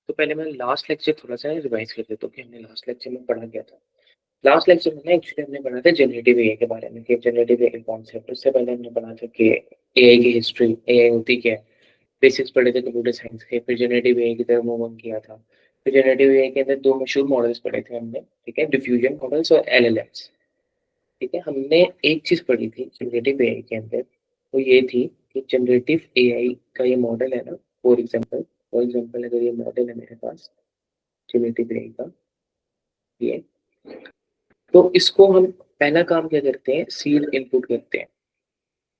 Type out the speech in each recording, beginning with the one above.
तो पहले मैं लास्ट लेक्चर थोड़ा-सा रिवाइज़ कर देता हूँ कि हमने लास्ट लेक्चर में पढ़ा क्या था। लास्ट लेक्चर में ना एक्चुअली हमने पढ़ा था जनरेटिव एआई के बारे में कि जनरेटिव एआई कॉन्सेप्ट। उससे पहले हमने पढ़ा था कि एआई की हिस्ट्री, एआई होती क्या है? बेसिक्स पढ़े थे कंप्यूटर साइंस के, फिर जनरेटिव एआई की तरफ मूव ऑन किया था। फिर जनरेटिव एआई के अंदर 2 मशहूर मॉडल्स पढ़े थे हमने, ठीक है? डिफ्यूजन मॉडल्स और एलएलएम्स, ठीक है? हमने एक चीज़ पढ़ी थी जनरेटिव एआई के अंदर, वो ये थी कि जनरेटिव एआई का ये मॉडल है ना, फॉर एग्ज़ाम्पल अगर ये मॉडल है मेरे पास जनरेटिव एआई का, ये, तो इसको हम पहला काम क्या करते हैं? सीड इनपुट करते हैं।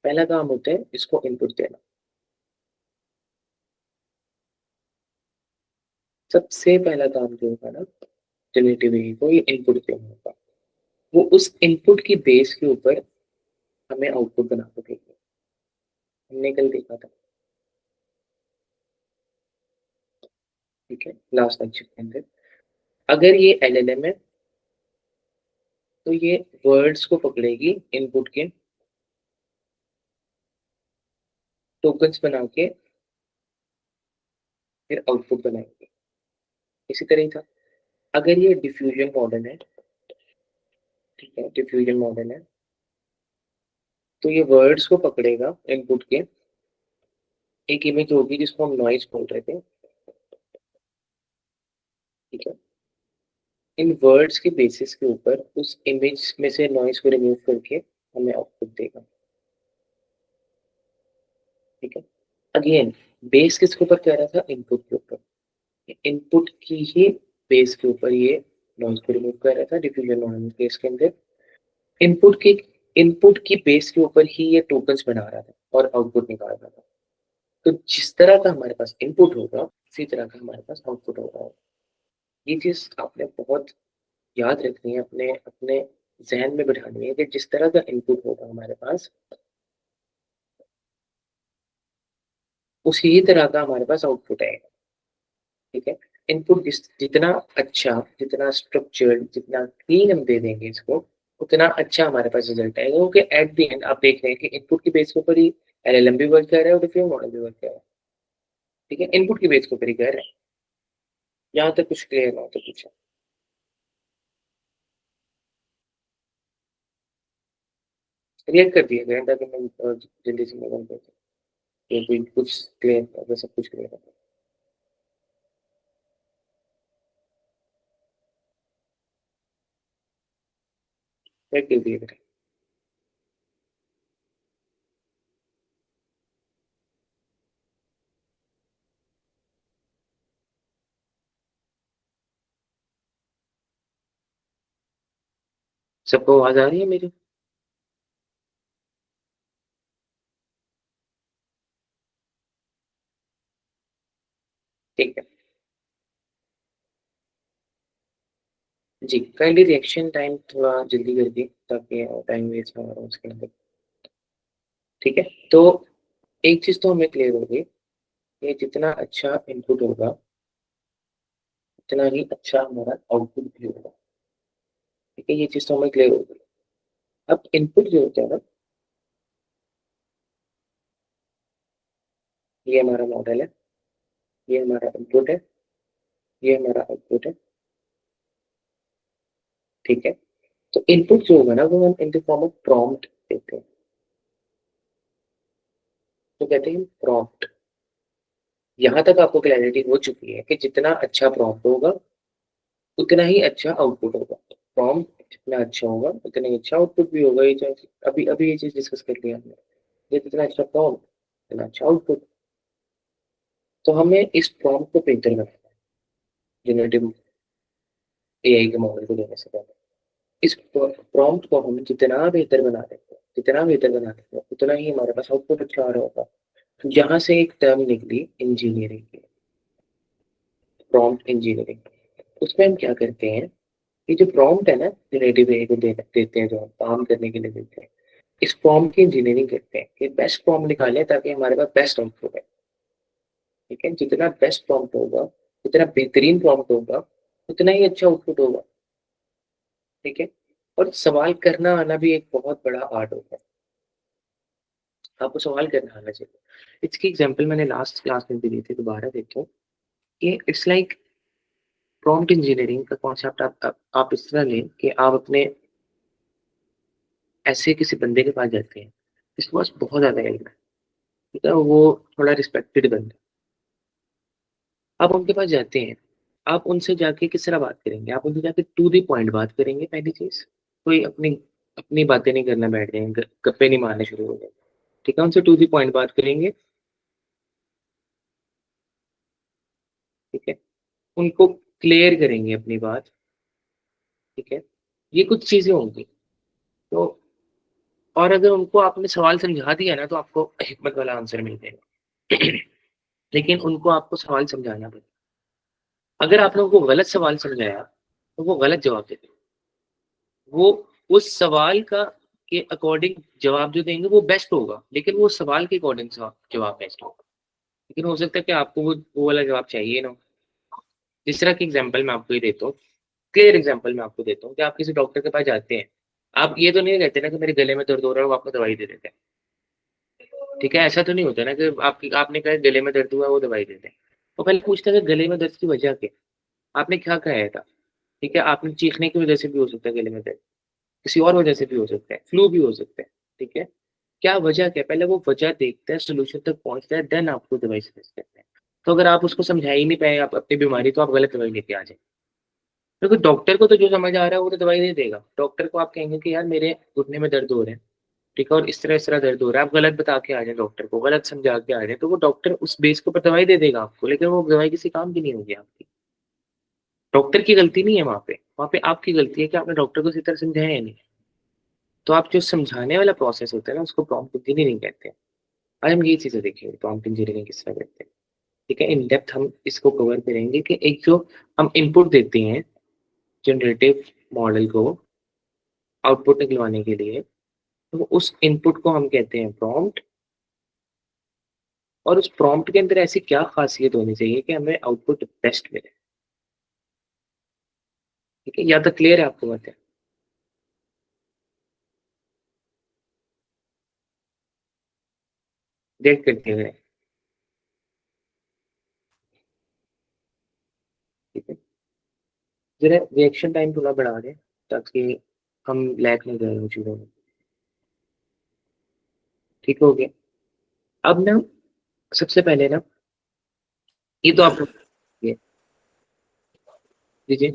पहला काम होता है इसको इनपुट देना। सबसे पहला काम जो होगा ना जनरेटिव एआई को, ये इनपुट देना होगा। वो उस इनपुट की बेस के ऊपर हमें आउटपुट बना के देगी। हमने कल देखा था, ठीक है? लास्ट लेक्चर के अंदर अगर ये एलएलएम है तो ये वर्ड्स को पकड़ेगी इनपुट के, टोकन्स बना के फिर आउटपुट बनाएगी। इसी तरह ही था। अगर ये डिफ्यूजन मॉडल है, ठीक है? डिफ्यूजन मॉडल है तो ये वर्ड्स को पकड़ेगा इनपुट के, एक इमेज होगी जिसको हम नॉइज़ बोल रहे थे, ठीक है? इन वर्ड्स के बेसिस के ऊपर उस इमेज में से नॉइज़ को रिमूव करके हमें आउटपुट देगा, ठीक है? अगेन बेस किसके ऊपर कह रहा था? इनपुट के ऊपर। इनपुट की ही बेस के ऊपर ये नॉइज़ को रिमूव कर रहा था डिफ्यूजन मॉडल केस के अंदर। इनपुट की इनपुट की बेस के ऊपर ही ये टोकन्स बना रहा था और आउटपुट निकाल रहा था। तो जिस तरह का हमारे पास इनपुट होगा, उसी तरह का हमारे पास आउटपुट होगा। ये चीज़ आपने बहुत याद रखनी है, अपने अपने ज़हन में बिठानी है कि जिस तरह का इनपुट होगा हमारे पास, उसी तरह का हमारे पास आउटपुट आएगा, ठीक है? इनपुट जितना अच्छा, जितना स्ट्रक्चर्ड, जितना क्लीन हम दे देंगे इसको, उतना अच्छा हमारे पास रिज़ल्ट आएगा, क्योंकि एट द एंड आप देख रहे हैं कि इनपुट की बेस के ऊपर ही एलएलएम भी वर्क कर रहा है और डिफरेंट मॉडल भी वर्क कर रहा है, ठीक है? इनपुट की बेस के ऊपर ही कर रहे हैं। यहाँ तक कुछ क्लियर ना हो तो पूछें। रिएक्ट कर दिया गया ताकि मैं जल्दी से मूव ऑन कर सकूँ। तो कोई कुछ क्लियर अगर सब कुछ क्लियर है। रिएक्ट कर दिया गया। सबको आवाज़ आ रही है मेरी? ठीक है। जी, काइंडली रिएक्शन टाइम थोड़ा जल्दी कर दिए ताकि टाइम वेस्ट ना हो उसके अंदर, ठीक है? तो एक चीज़ तो हमें क्लियर हो गई, ये जितना अच्छा इनपुट होगा, उतना ही अच्छा हमारा आउटपुट भी होगा, ठीक है? ये चीज़ तो हमें क्लियर हो गई। अब इनपुट जो होता है ना, ये हमारा मॉडल है, ये हमारा इनपुट है, ये हमारा आउटपुट है, ठीक है? तो इनपुट जो होगा ना वो हम in the form of prompt देते हैं। तो कहते हैं प्रॉम्प्ट। यहाँ तक आपको क्लैरिटी हो चुकी है कि जितना अच्छा प्रॉम्प्ट होगा, उतना ही अच्छा आउटपुट होगा। प्रॉम्प्ट जितना अच्छा होगा, उतना ही अच्छा आउटपुट भी होगा। ये चीज़ अभी अभी ये चीज़ डिस्कस कर लिया हमने। ये जितना अच्छा प्रॉम्प्ट, उतना अच्छा आउटपुट। तो हमें इस प्रॉम्प्ट को बेहतर बनाना है, जनरेटिव एआई के मॉडल को देने से पहले। इस प्रॉम्प्ट को हम जितना बेहतर बना देंगे, जितना बेहतर बना देंगे, उतना ही हमारे पास आउटपुट अच्छा आ रहा होगा। तो यहाँ से एक टर्म निकली इंजीनियरिंग की, प्रॉम्प्ट इंजीनियरिंग। उसमें हम क्या करते हैं, ये जो प्रॉम्प्ट है ना जनरेटिव एआई को देते हैं, जो हम काम करने के लिए देते हैं, इस प्रॉम्प्ट की इंजीनियरिंग करते हैं कि बेस्ट प्रॉम्प्ट निकालें ताकि हमारे पास बेस्ट आउटपुट है, ठीक है? जितना बेस्ट प्रॉम्प्ट होगा, जितना बेहतरीन प्रॉम्प्ट होगा, उतना ही अच्छा आउटपुट होगा, ठीक है? और सवाल करना आना भी एक बहुत बड़ा आर्ट होता है। आपको सवाल करना आना चाहिए। इसकी एग्जांपल मैंने लास्ट क्लास में भी दी थी, दोबारा देखो। कि इट्स लाइक प्रॉम्प्ट इंजीनियरिंग का कॉन्सेप्ट आप इस तरह लें कि आप अपने ऐसे किसी बंदे के पास जाते हैं, जिसके पास बहुत ज़्यादा इल्म है, ठीक है? वो थोड़ा रिस्पेक्टेड बंदा है। आप उनके पास जाते हैं, आप उनसे जाके किस तरह बात करेंगे? आप उनसे जाके टू द पॉइंट बात करेंगे पहली चीज़। कोई अपनी अपनी बातें नहीं करना बैठ जाएँगे, गप्पे नहीं मारने शुरू हो जाएँगे, ठीक है? उनसे टू द पॉइंट बात करेंगे, ठीक है? उनको क्लियर करेंगे अपनी बात, ठीक है? ये कुछ चीज़ें होंगी। तो और अगर उनको आपने सवाल समझा दिया ना, तो आपको हिकमत वाला आंसर मिल जाएगा। लेकिन उनको आपको सवाल समझाना पड़ेगा। अगर आपने उनको गलत सवाल समझाया, तो वो गलत जवाब देते हैं। वो उस सवाल का के अकॉर्डिंग जवाब जो देंगे वो बेस्ट होगा, लेकिन वो सवाल के अकॉर्डिंग जवाब बेस्ट होगा। लेकिन हो सकता है कि आपको वो वाला जवाब चाहिए ना हो। जिस तरह की एग्ज़ाम्पल मैं आपको ये देता हूँ, क्लियर एग्ज़ाम्पल मैं आपको देता हूँ कि आप किसी डॉक्टर के पास जाते हैं। आप ये तो नहीं कहते ना कि मेरे गले में दर्द हो रहा है, वो आपको दवाई दे देते हैं। ठीक है? ऐसा तो नहीं होता ना कि आपने कहा गले में दर्द हुआ है, वो दवाई दे दें। वो पहले पूछते हैं कि गले में दर्द की वजह क्या है? आपने क्या खाया था? ठीक है? आपने चीखने की वजह से भी हो सकता है गले में दर्द, किसी और वजह से भी हो सकता है, फ्लू भी हो सकता है, ठीक है? क्या वजह क्या है? पहले वो वजह देखता है, सॉल्यूशन तक पहुँचता है, देन आपको दवाई सजेस्ट करता है। तो अगर आप उसको समझा ही नहीं पाए आप अपनी बीमारी, तो आप गलत दवाई लेके आ जाएँ। क्योंकि डॉक्टर को तो जो समझ आ रहा है वो तो दवाई दे देगा। डॉक्टर को आप कहेंगे कि यार मेरे घुटने में दर्द हो रहा है, ठीक है? और इस तरह दर्द हो रहा है, आप गलत बता के आ जाएँ डॉक्टर को, गलत समझा के आ जाएँ, तो वो डॉक्टर उस बेस के ऊपर दवाई दे देगा आपको, लेकिन वो दवाई किसी काम की नहीं होगी आपकी। डॉक्टर की गलती नहीं है वहाँ पे आपकी गलती है कि आपने डॉक्टर को सही तरह समझाया ही नहीं। तो आप जो समझाने वाला प्रोसेस होता है ना, उसको प्रॉम्प्ट इंजीनियरिंग कहते हैं। आज हम ये चीज़ें देखेंगे प्रॉम्प्ट इंजीनियरिंग किस तरह करते हैं, ठीक है? इन डेप्थ हम इसको कवर करेंगे कि एक जो हम इनपुट देते हैं जनरेटिव मॉडल को आउटपुट निकलवाने के लिए, तो उस इनपुट को हम कहते हैं प्रॉम्प्ट। और उस प्रॉम्प्ट के अंदर ऐसी क्या खासियत होनी चाहिए कि हमें आउटपुट बेस्ट मिले, ठीक है? या तो क्लियर है आपको बातें? डेट करते हुए, ठीक है? ज़रा रिएक्शन टाइम थोड़ा बढ़ा दें ताकि हम लैग नहीं करें उन चीज़ों में, ठीक हो गया? अब ना सबसे पहले ना ये तो आपको ये जी, जी।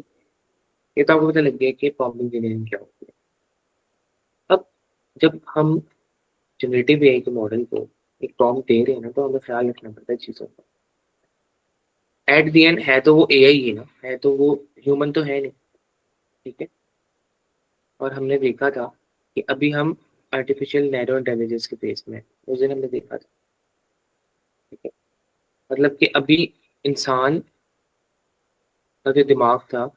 ये तो आपको पता लग गया कि प्रॉम्प्ट इंजीनियरिंग क्या होती है। अब जब हम जनरेटिव एआई के मॉडल को एक प्रॉम्प्ट दे रहे हैं ना, तो हमें ख्याल रखना पड़ता है चीज़ों का। एट द एंड है तो वो एआई ही ना, है तो वो ह्यूमन तो है नहीं, ठीक है? और हमने देखा था कि अभी हम आर्टिफिशियल नैरो इंटेलिजेंस के फेज़ में हैं, उस दिन हमने देखा था, ठीक है? मतलब कि अभी इंसान का जो दिमाग था,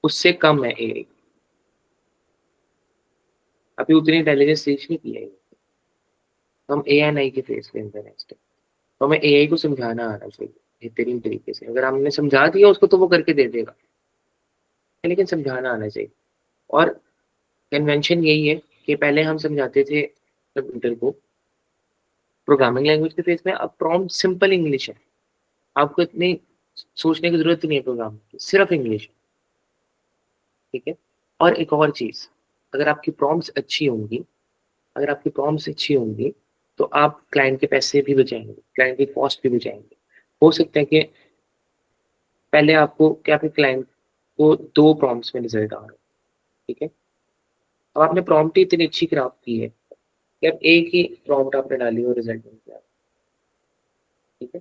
उससे कम है एआई। अभी उतनी इंटेलिजेंस रीच नहीं की है। तो हम एएनआई के फेज़ के अंदर हैं इस टाइम। तो हमें एआई को समझाना आना चाहिए बेहतरीन तरीके से। अगर हमने समझा दिया उसको तो वो करके दे देगा, लेकिन समझाना आना चाहिए। और कन्वेंशन यही है कि पहले हम समझाते थे कंप्यूटर को प्रोग्रामिंग लैंग्वेज के फेस में, अब प्रॉम्प्ट सिंपल इंग्लिश है। आपको इतनी सोचने की ज़रूरत ही नहीं है प्रोग्राम की, सिर्फ इंग्लिश, ठीक है? और एक और चीज़, अगर आपकी प्रॉम्प्ट्स अच्छी होंगी अगर आपकी प्रॉम्प्ट्स अच्छी होंगी, तो आप क्लाइंट के पैसे भी बचाएँगे, क्लाइंट की कॉस्ट भी बचाएँगे। हो सकता है कि पहले आपको क्या आपके क्लाइंट को 2 प्रॉम्प्ट्स में रिज़ल्ट आ रहा है, ठीक है? अब आपने प्रॉम्प्ट ही इतनी अच्छी क्राफ्ट की है कि अब एक ही प्रॉम्प्ट आपने डाली और रिज़ल्ट मिल गया, ठीक है?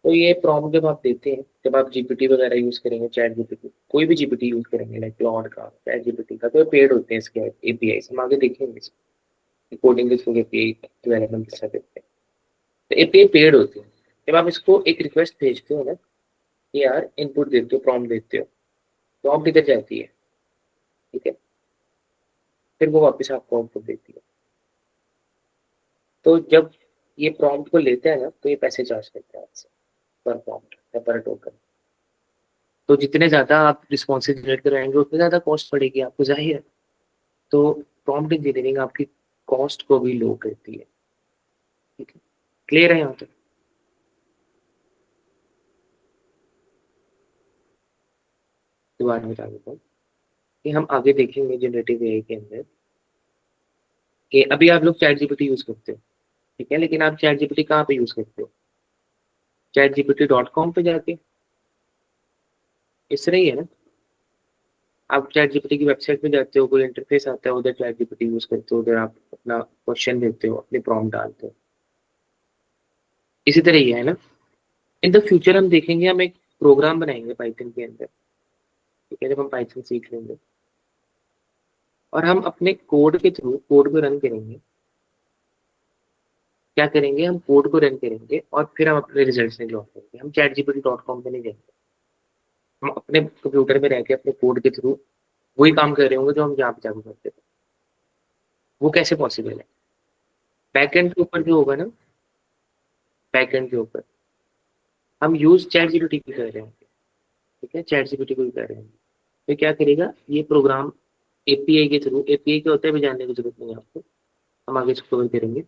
तो ये प्रॉम्प्ट जब आप देते हैं, जब आप जीपीटी वगैरह यूज़ करेंगे, चैट जीपीटी, कोई भी जीपीटी यूज़ करेंगे लाइक क्लॉड का, चैट जीपीटी का, तो ये पेड होते हैं इसके एपीआईज़, हम आगे देखेंगे इसको, कोडिंग के थ्रू एपीआई डेवलपमेंट किस तरह करते हैं। तो एपीआई पेड होती है। जब आप इसको एक रिक्वेस्ट भेजते हो ना कि यार इनपुट देते हो, प्रॉम्प्ट देते हो, प्रॉम्प्ट इधर जाती है, ठीक है? फिर वो वापस आपको आउटपुट देती है। तो जब ये प्रॉम्प्ट को लेता है ना, तो ये पैसे चार्ज करता है आपसे पर प्रॉम्प्ट या पर टोकन। तो जितने ज़्यादा आप रिस्पॉन्सेज जनरेट करवाएँगे, उतनी ज़्यादा कॉस्ट पड़ेगी आपको, ज़ाहिर है। तो प्रॉम्प्ट इंजीनियरिंग आपकी कॉस्ट को भी लो करती है, ठीक है? क्लियर है यहाँ तक? दोबारा बता देता हूँ कि हम आगे देखेंगे जनरेटिव एआई के अंदर कि अभी आप लोग चैट जीपीटी यूज करते हो, ठीक है, लेकिन आप चैट जीपीटी कहाँ पे यूज करते हो? चैट जीपीटी डॉट कॉम पे जाके, इस तरह ही है ना। आप चैट जीपीटी की वेबसाइट पे जाते हो, कोई इंटरफेस आता है, उधर चैट जीपीटी यूज करते हो, उधर आप अपना क्वेश्चन देते हो, अपने प्रॉम्प्ट डालते हो, इसी तरह ही है ना। इन द फ्यूचर हम देखेंगे, हम एक प्रोग्राम बनाएंगे पाइथन के अंदर, ठीक है, जब हम पाइथन सीख लेंगे और हम अपने कोड के थ्रू कोड को रन करेंगे। क्या करेंगे, हम कोड को रन करेंगे और फिर हम अपने रिजल्ट निकलवा करेंगे। हम चैट जीपीटी डॉट कॉम पे नहीं जाएंगे, हम अपने कंप्यूटर में रह के अपने कोड के थ्रू वही काम कर रहे होंगे जो हम यहाँ पे जाके करते थे। वो कैसे पॉसिबल है? बैकएंड के ऊपर जो होगा ना, बैकएंड के ऊपर हम यूज चैट जीपीटी की कर रहे होंगे, ठीक है, चैट जीपीटी को ही कर रहे होंगे। तो क्या करेगा ये प्रोग्राम एपीआई के थ्रू, एपीआई क्या होता है भी जानने की जरूरत नहीं है आपको, हम आगे एक्सप्लोर करेंगे।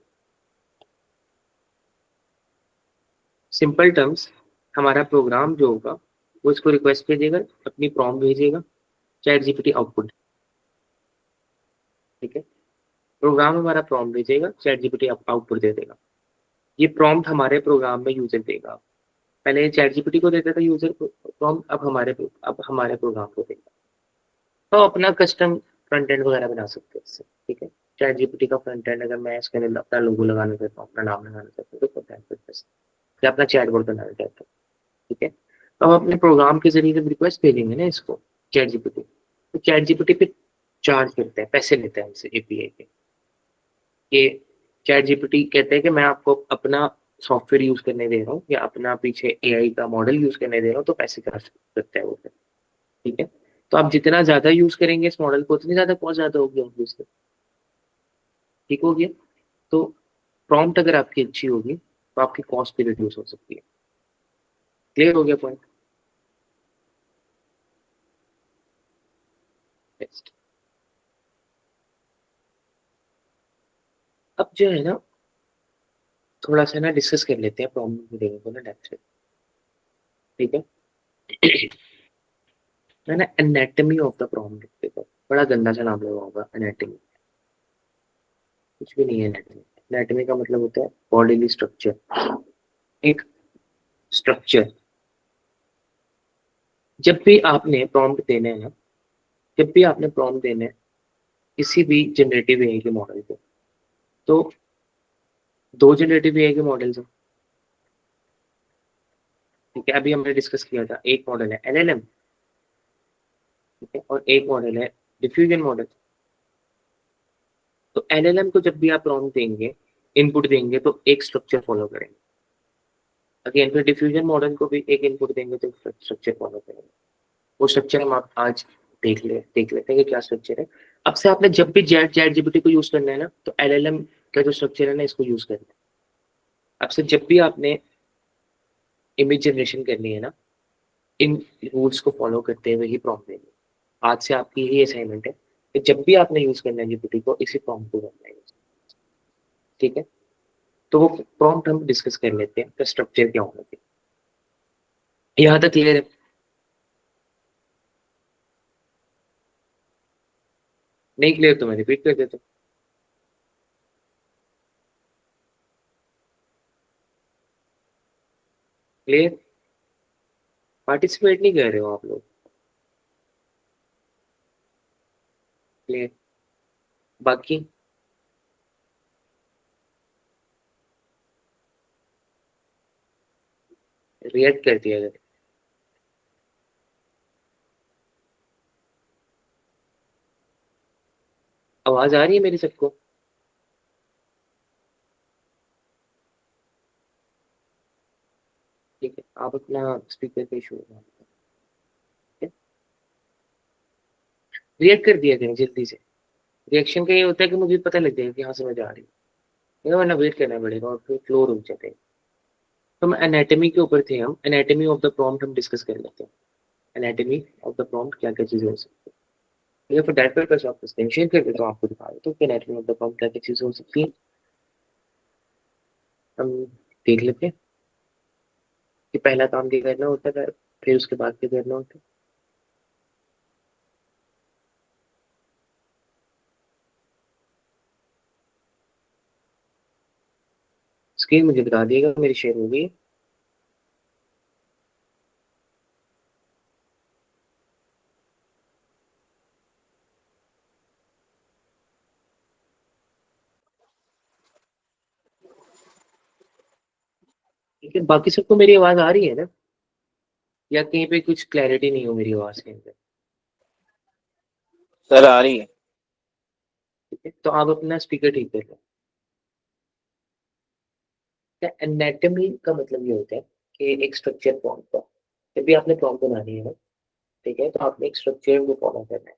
सिंपल टर्म्स, हमारा प्रोग्राम जो होगा वो इसको रिक्वेस्ट भेजेगा, अपनी प्रॉम्प्ट भेजेगा, चैट जीपीटी आउटपुट, ठीक है। प्रोग्राम हमारा प्रॉम्प्ट भेजेगा, चैट जीपीटी आउटपुट दे देगा। ये प्रॉम्प्ट हमारे प्रोग्राम में यूजर देगा। पहले चैट जीपीटी को देता था यूजर प्रॉम्प्ट, अब हमारे प्रोग्राम को देगा। तो अपना कस्टम फ्रंट एंड वगैरह बना सकते हैं इससे, ठीक है। चैट जीपीटी का फ्रंट एंड अगर मैं इसके अंदर अपना लोगो लगाना चाहता हूँ, अपना नाम लगाना चाहता हूँ, तो फ्रंट एंड या अपना चैट बोर्ड बनाना चाहता हूँ, ठीक है। तो हम अपने प्रोग्राम के जरिए जब रिक्वेस्ट भेजेंगे ना इसको, चैट जीपीटी, तो चैट जीपीटी पे चार्ज करते हैं, पैसे लेते हैं हमसे एपीआई पे। ये चैट जीपीटी कहते हैं कि मैं आपको अपना सॉफ्टवेयर यूज करने दे रहा हूँ या अपना पीछे एआई का मॉडल यूज करने दे रहा हूँ, तो पैसे चार्ज करता है वो फिर, ठीक है। तो आप जितना ज्यादा यूज करेंगे इस मॉडल को, उतनी ज्यादा कॉस्ट ज्यादा होगी ऑब्वियसली, ठीक हो गया। तो प्रॉम्प्ट अगर आपकी अच्छी होगी तो आपकी कॉस्ट भी रिड्यूस हो सकती है। क्लियर हो गया पॉइंट? नेक्स्ट, अब जो है ना थोड़ा सा ना डिस्कस कर लेते हैं प्रॉम्प्ट देने को ना डेप्थ से, ठीक है। है ना, एनाटॉमी ऑफ द प्रॉम्प्ट, देखो बड़ा गंदा सा नाम लगा होगा एनाटॉमी, कुछ भी नहीं है एनाटॉमी। एनाटॉमी का मतलब होता है बॉडीली स्ट्रक्चर, एक स्ट्रक्चर। जब भी आपने प्रॉम्प्ट देना है ना, जब भी आपने प्रॉम्प्ट देना है किसी भी जनरेटिव एआई के मॉडल को, तो दो जनरेटिव एआई के मॉडल्स हैं, ठीक है। अभी हमने डिस्कस किया था, एक मॉडल है एलएलएम, ठीक है, और एक मॉडल है डिफ्यूजन मॉडल। तो एलएलएम को जब भी आप प्रॉम्प्ट देंगे, इनपुट देंगे, तो एक स्ट्रक्चर फॉलो करेंगे। अगेन फिर डिफ्यूजन मॉडल को भी एक इनपुट देंगे तो स्ट्रक्चर फॉलो करेंगे। वो स्ट्रक्चर हम आप आज देख लेते हैं कि क्या स्ट्रक्चर है। अब से आपने जब भी चैट चैट जीपीटी को यूज करना है ना, तो एलएलएम का जो स्ट्रक्चर है ना इसको यूज करना है। अब से जब भी आपने इमेज जनरेशन करनी है ना, इन रूल्स को फॉलो करते हुए ही प्रॉम्प्ट देंगे। आज से आपकी यही असाइनमेंट है कि जब भी आपने यूज करना है जीपीटी को, इसी प्रॉम्प्ट को करना है, ठीक है। तो वो प्रॉम्प्ट हम डिस्कस कर लेते हैं तो स्ट्रक्चर क्या होना चाहिए। यहाँ तक क्लियर है? नहीं क्लियर तो मैं रिपीट कर देता हूँ। क्लियर? पार्टिसिपेट नहीं कर रहे हो आप लोग? क्लियर? बाकी रिएक्ट कर दिया जाए। आवाज आ रही है मेरी सबको? ठीक है, आप अपना स्पीकर पे इशू रिएक्ट कर दिया करें जल्दी से। रिएक्शन का ये होता है कि मुझे पता लग जाएगा कि हाँ समझ आ रही है, वरना वेट करना पड़ेगा और फिर फ्लो रुक जाते हैं। तो हम एनाटॉमी के ऊपर थे, हम एनाटॉमी ऑफ द प्रॉम्प्ट हम डिस्कस कर लेते हैं। एनाटॉमी ऑफ द प्रॉम्प्ट क्या क्या चीजें हो सकती है, या फिर डायरेक्टर का आप डिस्टिंक्शन कर देते हो, आपको दिखा देते हो कि एनाटॉमी ऑफ द प्रॉम्प्ट क्या क्या चीजें हो सकती है। हम देख लेते हैं कि पहला काम क्या करना होता है, फिर उसके बाद क्या करना होता है। स्क्रीन मुझे बता दिएगा मेरी शेयर हो गई। ठीक है, बाकी सबको मेरी आवाज आ रही है ना, या कहीं पे कुछ क्लैरिटी नहीं हो मेरी आवाज के अंदर? सर आ रही है। ठीक है, तो आप अपना स्पीकर ठीक कर लो। एनाटॉमी का मतलब ये होता है कि एक स्ट्रक्चर फॉर्म का, जब भी आपने प्रॉम्प्ट बनानी है ना, ठीक है, तो आपने एक स्ट्रक्चर को फॉलो करना है।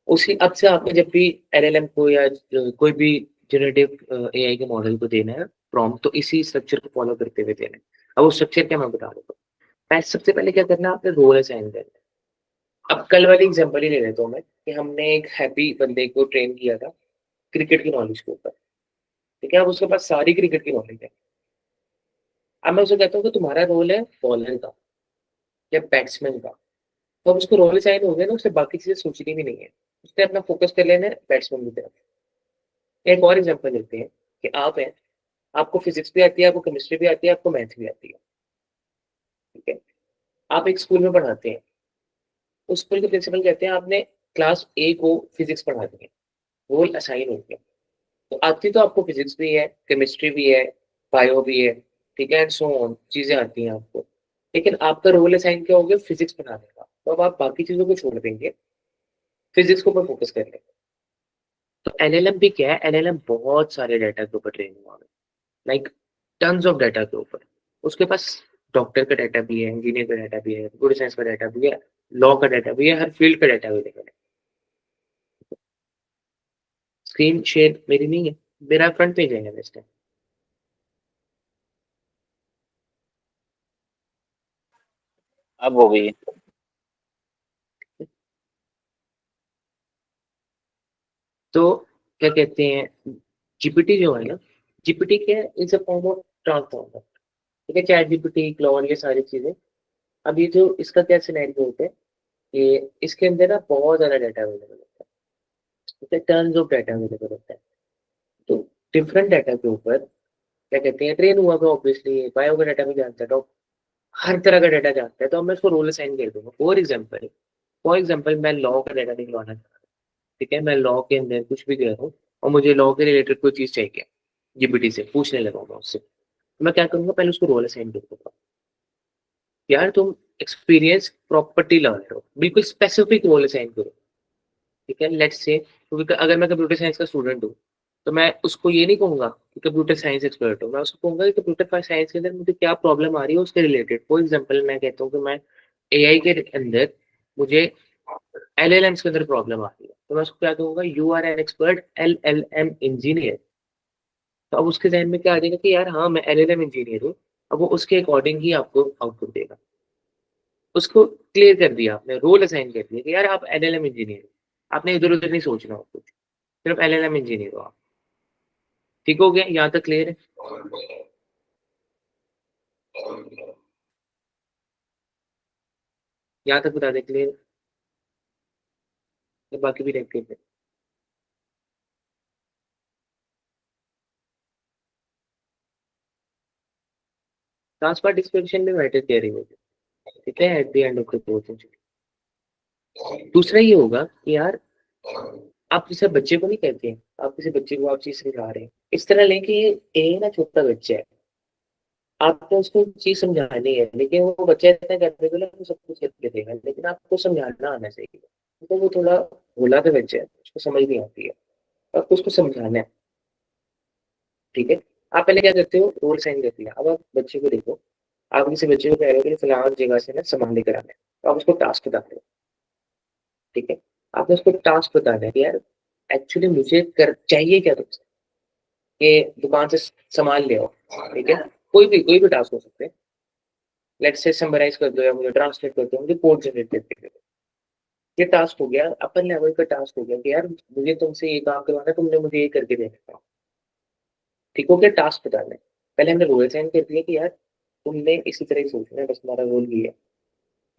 उसी अब से आपने जब भी एलएलएम को या कोई भी जनरेटिव एआई के मॉडल को देना है प्रॉम्प्ट, तो इसी स्ट्रक्चर को फॉलो करते हुए देना है। अब वो स्ट्रक्चर क्या मैं बता देता हूँ। सबसे पहले क्या करना है, आपने रोल असाइन करना है। अब कल वाली एग्जांपल ही ले लेता हूँ मैं, कि हमने एक हैप्पी बंदे को ट्रेन किया था क्रिकेट की नॉलेज के ऊपर। ठीक है, अब उसके पास सारी क्रिकेट की नॉलेज है। अब मैं उसे कहता हूँ कि तुम्हारा रोल है बॉलर का या बैट्समैन का। तो अब उसको रोल असाइन हो गया ना, उसे बाकी चीजें सोचनी भी नहीं है। उसने अपना फोकस कर लेना है बैट्समैन की तरफ। एक और एग्जांपल लेते हैं कि आप हैं, आपको फिजिक्स भी आती है, आपको केमिस्ट्री भी आती है, आपको मैथ भी आती है। ठीक है, आप एक स्कूल में पढ़ाते हैं। उस स्कूल के प्रिंसिपल कहते हैं आपने क्लास ए को फिजिक्स पढ़ा दी है, रोल असाइन हो गया। तो आती तो आपको फिजिक्स भी है, केमिस्ट्री भी है, बायो भी है, ठीक है, एंड सो ऑन चीजें आती हैं आपको। लेकिन आपका रोल असाइन क्या हो गया, फिजिक्स पढ़ाने का। तो अब आप बाकी चीजों को छोड़ देंगे, फिजिक्स के ऊपर फोकस कर लेंगे। तो एलएलएम भी क्या है, एलएलएम बहुत सारे डाटा के ऊपर ट्रेन हुआ है, लाइक टन्स ऑफ डाटा के ऊपर। उसके पास डॉक्टर का डाटा भी है, इंजीनियर का डाटा भी है, कंप्यूटर साइंस का डाटा भी है, लॉ का डाटा भी है, हर फील्ड का डाटा अवेलेबल है। स्क्रीन शेयर मेरी नहीं है, मेरा फ्रंट पेज है वैसे। अब हो गई। तो क्या कहते हैं, जीपीटी जो है ना, जीपीटी क्या है, is a form of transformer. ठीक है, चैट जीपीटी, क्लॉड, ये सारी चीजें। अब ये जो इसका क्या सिनेरियो होता है कि इसके अंदर ना बहुत ज्यादा डाटा अवेलेबल होता है। ठीक है, टर्न्स ऑफ डाटा अवेलेबल होता है। तो डिफरेंट डाटा के ऊपर क्या कहते हैं, ट्रेन हुआ, तो ऑब्वियसली बायो का डाटा भी जानता है, तो हर तरह का डाटा जानता है। तो अब मैं उसको रोल असाइन कर दूंगा। फॉर एग्जाम्पल मैं लॉ का डाटा निकलवाना चाहता हूँ। ठीक है, मैं लॉ के अंदर कुछ भी कर रहा हूँ और मुझे लॉ के रिलेटेड कोई चीज चाहिए, जीपीटी से पूछने लगा मैं उससे। तो मैं क्या करूंगा, पहले उसको रोल असाइन कर दूंगा। यार तुम एक्सपीरियंस प्रॉपर्टी लर्न हो, बिल्कुल स्पेसिफिक रोल असाइन करो। ठीक है, लेट्स से, क्योंकि अगर मैं कंप्यूटर साइंस का स्टूडेंट हूँ, तो मैं उसको ये नहीं कहूंगा कि कंप्यूटर साइंस एक्सपर्ट हो, मैं उसको कहूंगा कि कंप्यूटर साइंस के अंदर मुझे क्या प्रॉब्लम आ रही है उसके रिलेटेड। फॉर एग्जाम्पल मैं कहता हूँ कि मैं एआई के अंदर मुझे एलएलएम्स के अंदर प्रॉब्लम आ रही है, तो मैं उसको क्या कहूंगा, you are an expert LLM engineer. तो अब उसके जहन में क्या आ जाएगा कि यार हाँ मैं एलएलएम इंजीनियर हूँ। अब वो उसके अकॉर्डिंग ही आपको आउटपुट देगा। उसको क्लियर कर दिया आपने, रोल असाइन कर दिया कि यार आप एलएलएम इंजीनियर हो, आपने इधर उधर नहीं सोचना हो कुछ, सिर्फ एलएलएम इंजीनियर हो आप। ठीक हो गया, यहाँ तक क्लियर है? यहाँ तक बता दें क्लियर है, बाकी भी देख लेते हैं। टास्क पार्टिसिपेशन में मैटर क्या रही होगी, ठीक है, at the end of the course. दूसरा ये होगा कि यार आप किसी बच्चे को नहीं कहते हैं, आप किसी बच्चे को आप चीज सिखा रहे हैं, इस तरह लें कि ये ना छोटा बच्चा है, आपको उसको चीज समझानी है, लेकिन वो बच्चा इतना करने के लिए वो सब कुछ करके देगा, लेकिन आपको समझाना आना चाहिए। तो वो थोड़ा भोला का बच्चा है, उसको समझ नहीं आती है, आपको उसको समझाना है। ठीक है, आप पहले क्या करते हो, रोल साइन करती है। अब आप बच्चे को देखो, आप किसी बच्चे को कह रहे हो कि फलाना जगह से ना सामान लेकर आना है, तो आप उसको टास्क बताते हो। ठीक है, आपने उसको टास्क बताना है कि यार एक्चुअली मुझे कर चाहिए क्या तुमसे, कि दुकान से सामान ले आओ। ठीक है, कोई भी टास्क हो सकते हैं। लेट्स से समराइज कर दो या मुझे ट्रांसलेट कर दो, मुझे कोड जनरेट करके दो। ये टास्क हो गया, अपर लेवल का टास्क हो गया कि यार मुझे तुमसे ये काम करवाना है, तुमने मुझे ये करके देना है। ठीक हो गया, टास्क बताना है। पहले हमने रोल साइन कर दिया कि यार तुमने इसी तरह ही सोचना है, बस हमारा रोल ये है।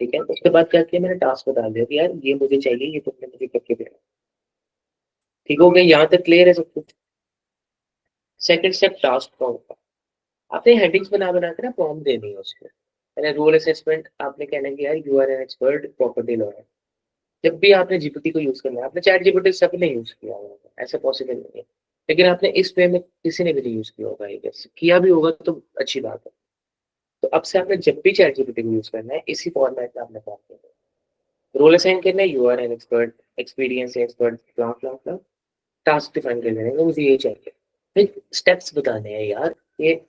ठीक है, उसके बाद क्या किया, मैंने टास्क बता दिया कि यार ये मुझे चाहिए, ये तुमने मुझे करके देना। ठीक हो गया, यहाँ तक क्लियर है सब कुछ? सेकंड स्टेप टास्क का होगा। आपने हेडिंग्स बना बना के ना प्रॉम्प्ट देनी है उसको। पहले रोल असेसमेंट आपने कहना है कि यार you are an expert property lawyer. जब भी आपने जीपीटी को यूज करना है, आपने चैट जीपीटी सबने यूज किया होगा, ऐसा पॉसिबल नहीं है, लेकिन आपने इस वे में किसी ने भी नहीं यूज किया होगा, आई गेस किया भी होगा तो अच्छी बात है। तो अब से आपने जब भी चैट जीपीटी को यूज करना है, इसी फॉर्मेट में आपने काम करना है। रोल असाइन करना है, you are an expert, experience expert, फ्ला फ्ला फ्ला, टास्क डिफाइन कर देने का, मुझे ये चाहिए। फिर स्टेप्स बताने हैं यार, ये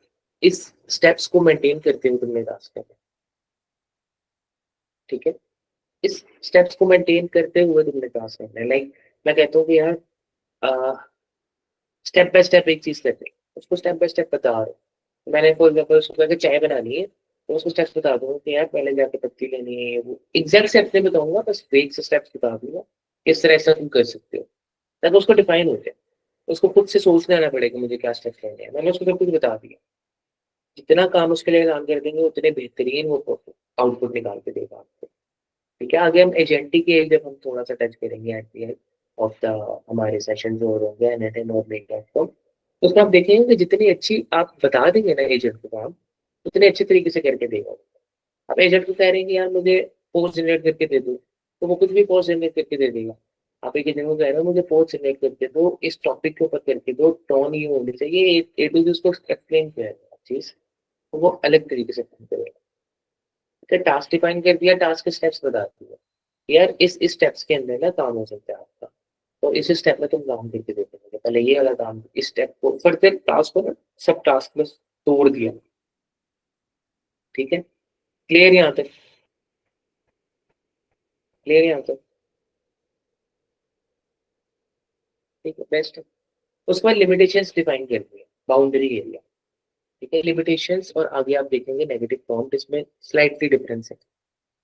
इस स्टेप्स को मेंटेन करते हुए तुमने टास्क करना है, ठीक है। इस स्टेप्स को मेंटेन करते हुए तुमने टास्क करना है। लाइक मैं कहता हूँ कि यार स्टेप बाय स्टेप एक चीज करते हैं, उसको स्टेप बाय स्टेप बता रहा हूँ। मैंने फॉर एग्जाम्पल उसको अगर चाय बनानी है तो उसको स्टेप्स बता दूंगा कि यार पहले जाके पत्ती लेनी है, वो एग्जैक्ट स्टेप्स नहीं बताऊंगा, बस वेग से स्टेप्स बता दूंगा किस तरह से तुम कर सकते हो, ताकि उसको डिफाइन हो जाए। उसको खुद से सोचना आना पड़ेगा मुझे क्या स्टेप्स लेने हैं, मैंने उसको सब कुछ बता दिया। जितना काम उसके लिए काम कर देंगे उतने बेहतरीन वो आउटपुट निकाल के देगा आपको। ठीक है, आगे हम एजेंटिक एआई जब हम थोड़ा सा टच करेंगे at the end of the हमारे सेशन जो होंगे एनएटएन और मेक प्लेटफॉर्म, तो उसमें आप देखेंगे कि जितनी अच्छी आप बता देंगे ना एजेंट को काम, उतने अच्छे तरीके से करके देगा। आप एजेंट को कह रहे हैं कि यार मुझे पोस्ट जनरेट करके दे दो, तो वो कुछ भी पोस्ट जनरेट करके दे देगा। आप एक एजेंट को कह रहे हो मुझे पोस्ट जनरेट करके दो, इस टॉपिक के ऊपर करके दो, टोन ये होनी चाहिए, ए टू उसको एक्सप्लेन किया है चीज, तो वो अलग तरीके से काम करेगा। फिर टास्क डिफाइन कर दिया, टास्क के स्टेप्स बता दिए, यार इस स्टेप्स के अंदर ना काम हो सकता है आपका, तो इस स्टेप में तुम काम करके देखोगे, पहले ये वाला काम, इस स्टेप को फिर टास्क को ना सब टास्क में तोड़ दिया। ठीक है, क्लियर यहाँ तक? क्लियर यहाँ तक? ठीक है, बेस्ट है। उसके बाद लिमिटेशंस डिफाइन कर दिया, बाउंड्री एरिया। ठीक है, लिमिटेशंस और आगे आप देखेंगे नेगेटिव प्रॉम्प्ट, इसमें स्लाइटली डिफरेंस है,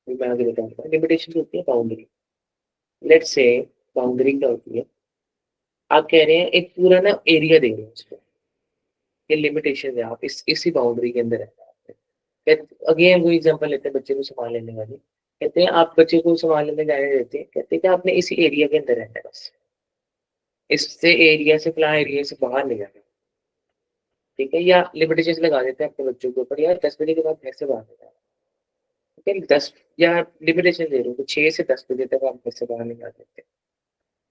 मैं आगे बताऊंगा। लिमिटेशन होती है बाउंड्री। लेट्स से बाउंड्री क्या होती है, आप कह रहे हैं एक पूरा ना एरिया दे रहे हैं उसको, ये लिमिटेशन है, आप इसी बाउंड्री के अंदर रहना है। अगेन वो एग्जांपल लेते हैं बच्चे को संभाल लेने वाली, कहते हैं आप बच्चे को संभाल लेने जाने देते हैं, कहते हैं कि आपने इसी एरिया के अंदर रहना है बस, इससे एरिया से फला एरिया से बाहर नहीं जाना। ठीक है, या लिमिटेशन लगा देते हैं अपने बच्चों के ऊपर, यार 10 बजे के बाद घर से बाहर नहीं जाना। ठीक है, 10 या लिमिटेशन दे रहे हो तो 6 से 10 बजे तक आप घर से बाहर नहीं जा सकते।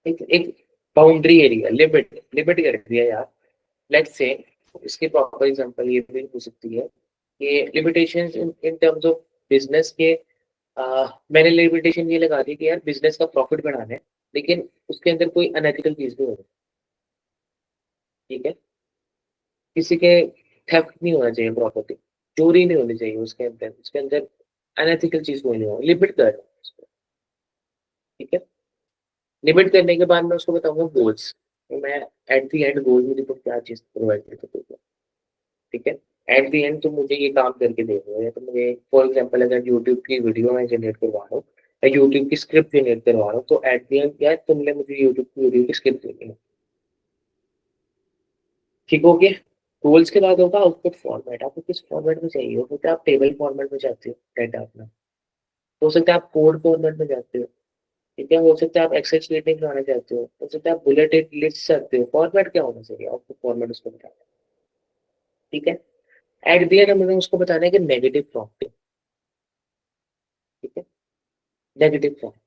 एक बाउंड्री एरिया, लिमिट लिमिट कर दिया यार। लेट्स से इसके प्रॉपर एग्जांपल ये भी हो सकती है कि limitations in terms of business के, मैंने लिमिटेशन ये लगा दी कि यार बिजनेस का प्रॉफिट बढ़ाना है, लेकिन उसके अंदर कोई अनएथिकल चीज नहीं होगी। ठीक है, किसी के थेफ्ट नहीं होना चाहिए, प्रॉपर्टी चोरी नहीं होनी चाहिए उसके अंदर अनएथिकल चीज कोई नहीं हो, लिमिट कर रहा हूँ उसको। ठीक है, लिमिट करने के बाद मैं उसको बताऊंगा गोल्स, तो मैं एट द एंड गोल मुझे तो क्या चीज प्रोवाइड कर सकूंगा। ठीक है, एट द एंड तुम मुझे ये काम करके दे दो, या तो मुझे फॉर एग्जांपल अगर यूट्यूब की वीडियो मैं जनरेट करवा रहा हूँ या यूट्यूब की स्क्रिप्ट जनरेट करवा रहा हूँ, तो एट द एंड क्या तुमने मुझे यूट्यूब की वीडियो की स्क्रिप्ट देनी है। ठीक हो गया। गोल्स के बाद होगा आउटपुट फॉर्मेट, आपको किस फॉर्मेट में चाहिए, हो सकता है आप टेबल फॉर्मेट में चाहते हो डाटा अपना, हो सकता है आप कोड फॉर्मेट में चाहते हो। ठीक है, हो सकता है आप एक्सेल शीट में बनाना चाहते हो सकता है आप बुलेटेड लिस्ट चाहते हो, फॉर्मेट क्या होना चाहिए आउटपुट फॉर्मेट उसको बताना है। ठीक है, एट द एंड हमें उसको बताना है कि नेगेटिव प्रॉम्प्ट। ठीक है, नेगेटिव प्रॉम्प्ट,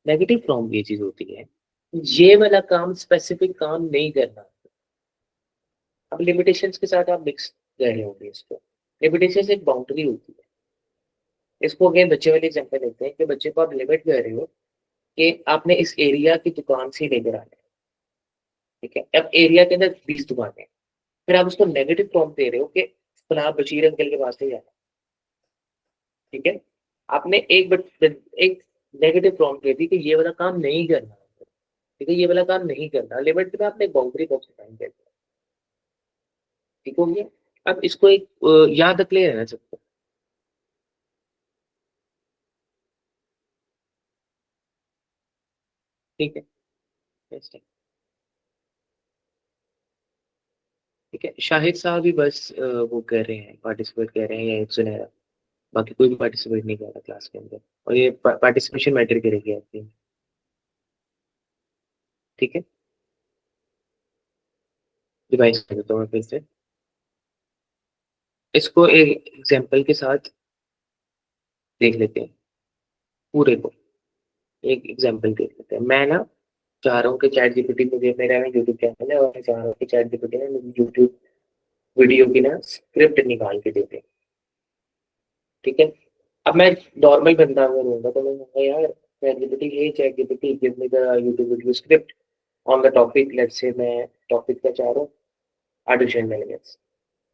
नेगेटिव प्रॉम्प्ट ये चीज होती है, ये वाला काम स्पेसिफिक काम नहीं करना। अब लिमिटेशंस के साथ आप मिक्स कर रहे होंगे इसको, लिमिटेशन एक बाउंड्री होती है। इसको अगेन बच्चे वाले एग्जांपल लेते हैं कि बच्चे को आप लिमिट कर रहे हो कि आपने इस एरिया की दुकान से लेकर आना है। ठीक है, अब एरिया के अंदर 20 दुकानें हैं, फिर आप उसको नेगेटिव प्रॉम्प्ट दे रहे हो कि फलां बशीर अंकल के पास नहीं जाना। ठीक है, आपने एक नेगेटिव प्रॉम्प्ट दे दी कि ये वाला काम नहीं करना। ठीक है, ये वाला काम नहीं करना, लिमिट में आपने बाउंड्री बॉक्स डिफाइन कर दिया। ठीक हो गया। अब इसको एक याद रख ले रहना सबको। ठीक है, नेक्स्ट है। ठीक है, शाहिद साहब भी बस वो कर रहे हैं, पार्टिसिपेट कर रहे हैं, या एक सुनहरा, बाकी कोई भी पार्टिसिपेट नहीं कर रहा क्लास के अंदर, और ये पार्टिसिपेशन मैटर करेगी आपकी। ठीक है, डिवाइस कर देता हूँ मैं फिर से। इसको एक एग्जांपल के साथ देख लेते हैं, पूरे को एक एग्जांपल देख लेते हैं। मैं ना चाह रहा हूँ कि चैट जीपीटी मुझे, मेरा यूट्यूब चैनल है और मैं चाह रहा हूँ कि चैट जीपीटी ने मुझे यूट्यूब वीडियो की ना स्क्रिप्ट निकाल के दे दे। ठीक है, अब मैं नॉर्मल बंदा अगर होऊंगा तो मैं कहूँगा यार ChatGPT, hey ChatGPT give me the YouTube video script on the topic, let's say मैं टॉपिक पे चाह रहा हूँ artificial intelligence,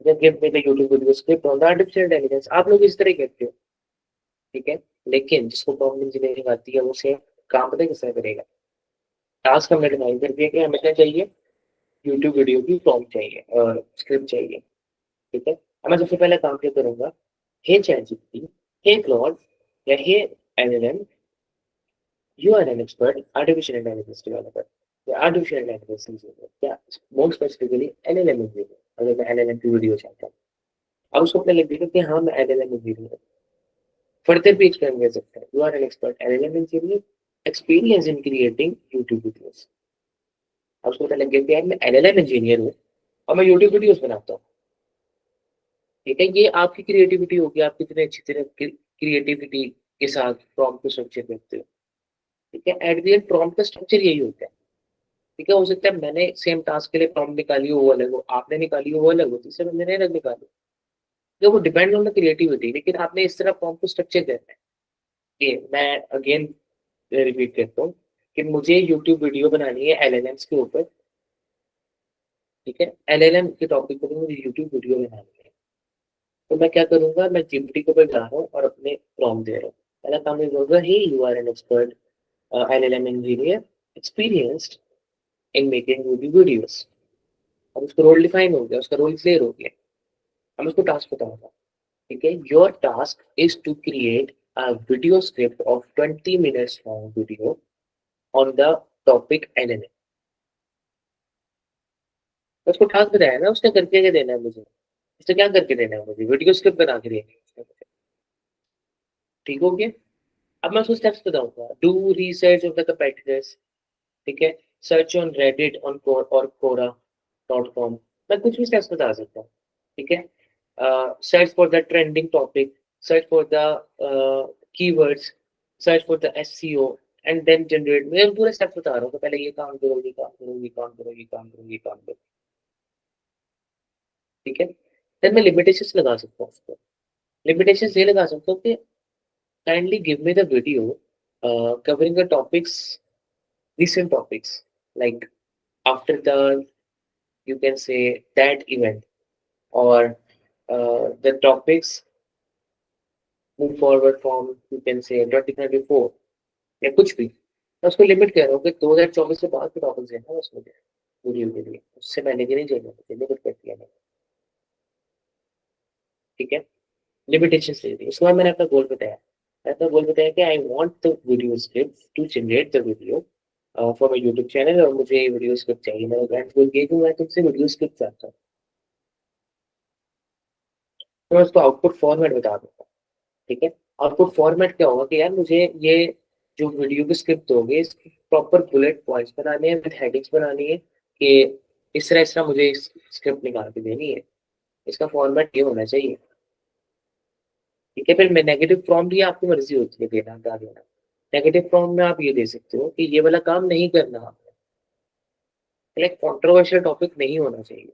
give me the YouTube video script on the artificial intelligence. आप लोग इस तरह कहते हो, ठीक है, लेकिन जिसको प्रॉम्प्ट इंजीनियरिंग आती है वो सेम काम पता है कैसे करेगा। टास्क हमने डिफाइन कर दिया कि हमें क्या चाहिए, यूट्यूब वीडियो की प्रॉम्प्ट चाहिए और स्क्रिप्ट चाहिए। ठीक है, अब मैं सबसे पहले काम क्या करूंगा, हे चैट जीपीटी, हे क्लॉड या हे LLM, you are an expert artificial intelligence developer या artificial intelligence engineer या more specifically LLM engineer। अगर मैं LLM की वीडियो चाहता हूँ, अब उसको अपने लिख देगा कि हाँ मैं LLM engineer हूँ। फर्दर भी एक्सप्लेन कर सकता है, you are an expert LLM engineer experience in creating YouTube videos। अब उसको पता लग गया कि यार मैं LLM engineer हूँ और मैं YouTube वीडियोस बनाता हूँ। ठीक है, ये आपकी क्रिएटिविटी होगी, आप कितने अच्छी तरह क्रिएटिविटी के साथ प्रॉम्प्ट को स्ट्रक्चर करते हो। ठीक है, एट द एंड प्रॉम्प्ट का स्ट्रक्चर यही होता है। ठीक है, हो सकता है मैंने सेम टास्क के लिए प्रॉम्प्ट निकाली हो वो अलग हो, आपने निकाली हो वो अलग हो, तीसरे बंदे ने अलग निकाली। तो वो डिपेंड ऑन द क्रिएटिविटी, लेकिन आपने इस तरह प्रॉम्प्ट को स्ट्रक्चर करना है कि मैं अगेन रिपीट करता हूँ कि मुझे यूट्यूब वीडियो बनानी है एलएलएम्स के ऊपर। ठीक है, एलएलएम के टॉपिक पर मुझे यूट्यूब वीडियो बनानी है, तो मैं क्या करूंगा, मैं जीपीटी के ऊपर जा रहा हूँ और अपने प्रॉम्प्ट दे रहा हूँ। पहला काम ये होगा, hey you are an expert LLM engineer experienced in making videos. अब उसका रोल डिफाइन हो गया, उसका रोल क्लियर हो गया। अब उसको टास्क बताऊंगा। ठीक है, your task is to create a video script of 20 minutes long video on the topic LLM. उसको टास्क बताया ना, उसने करके क्या देना है मुझे, इससे क्या करके देना है मुझे, वीडियो स्क्रिप्ट बना के देनी है। ठीक हो गया, अब मैं उसको स्टेप्स बताऊंगा, do research of the competitors. ठीक है, search on Reddit on core और कोरा.com, मैं कुछ भी स्टेप्स बता सकता हूँ। ठीक है, search for the trending topic, search for the keywords, search for the SEO and then generate। मैं पूरे स्टेप बता रहा हूँ कि पहले ये काम करो, ये काम करो, ये काम करो, ये काम करो, ये काम करो। ठीक है, फिर मैं लिमिटेशंस लगा सकता हूँ उसको। लिमिटेशंस ये लगा सकता हूँ कि kindly give me the video covering the topics, recent topics like after the, you can say, that event or the topics move forward from, you can say, 2024 या कुछ भी। मैं उसको लिमिट कह रहा हूँ कि 2024 से बाद के टॉपिक्स है ना बस मुझे वीडियो के लिए, उससे पहले के नहीं चाहिए मुझे, लिमिट कर दिया मैंने। ठीक है, लिमिटेशन दे दी। उसके बाद मैंने अपना गोल बताया, मैंने अपना गोल बताया कि I want the video script to generate the video for my YouTube channel और मुझे वीडियो स्क्रिप्ट चाहिए। मैंने ब्रांड बोल दिया कि मैं तुमसे वीडियो स्क्रिप्ट चाहता हूँ, तो मैं उसको आउटपुट फॉर्मेट बता दूंगा। ठीक है, आउटपुट फॉर्मेट क्या होगा कि यार मुझे ये जो वीडियो की स्क्रिप्ट होगी इसकी प्रॉपर बुलेट पॉइंट्स बनाने हैं, विद हेडिंग्स बनानी है कि इस तरह मुझे स्क्रिप्ट निकाल के देनी है, इसका फॉर्मेट ये होना चाहिए। ठीक है, फिर मैं नेगेटिव प्रॉम्प्ट ये आपकी मर्जी होती है देना ना देना। नेगेटिव प्रॉम्प्ट में आप ये दे सकते हो कि ये वाला काम नहीं करना आपने, एक कंट्रोवर्शियल टॉपिक नहीं होना चाहिए।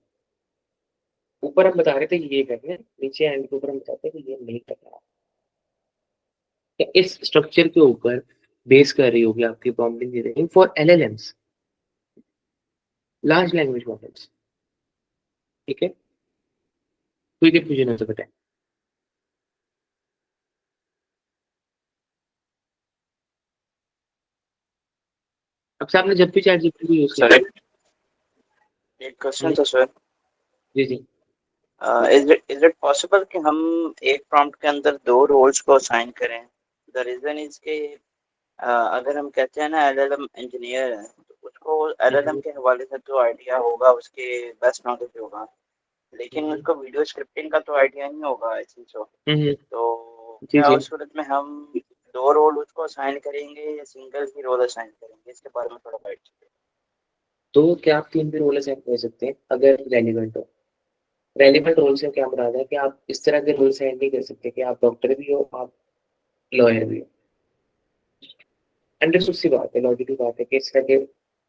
ऊपर हम बता रहे थे ये करना है, नीचे एंड के ऊपर हम बताते हैं कि ये नहीं करना। इस स्ट्रक्चर के ऊपर बेस कर रही होगी आपकी prompt engineering for LLMs, large language models. ठीक है, कोई कंफ्यूजन हो तो बताएं। अब से आपने जब भी चैट जीपीटी यूज सर किया, एक क्वेश्चन था सर, जी जी, इज इट पॉसिबल कि हम एक प्रॉम्प्ट के अंदर दो रोल्स को असाइन करें? द रीजन इज कि अगर हम कहते हैं ना एलएलएम इंजीनियर है तो उसको एलएलएम के हवाले से तो आइडिया होगा, उसके बेस्ट नॉलेज होगा, लेकिन उसको वीडियो स्क्रिप्टिंग का तो आइडिया नहीं होगा आई थिंक सो। तो जी क्या जी। उस सूरत में हम दो रोल उसको असाइन करेंगे या सिंगल ही रोल असाइन करेंगे? इसके बारे में थोड़ा गाइड कीजिए। तो क्या आप 3 भी रोल असाइन कर सकते हैं अगर रेलिवेंट हो। रेलिवेंट रोल से क्या मुराद है कि आप इस तरह के रोल साइन नहीं कर सकते कि आप डॉक्टर भी हो, आप लॉयर भी हो। अंडरस्टूड सी बात है, लॉजिकल बात है कि इस तरह के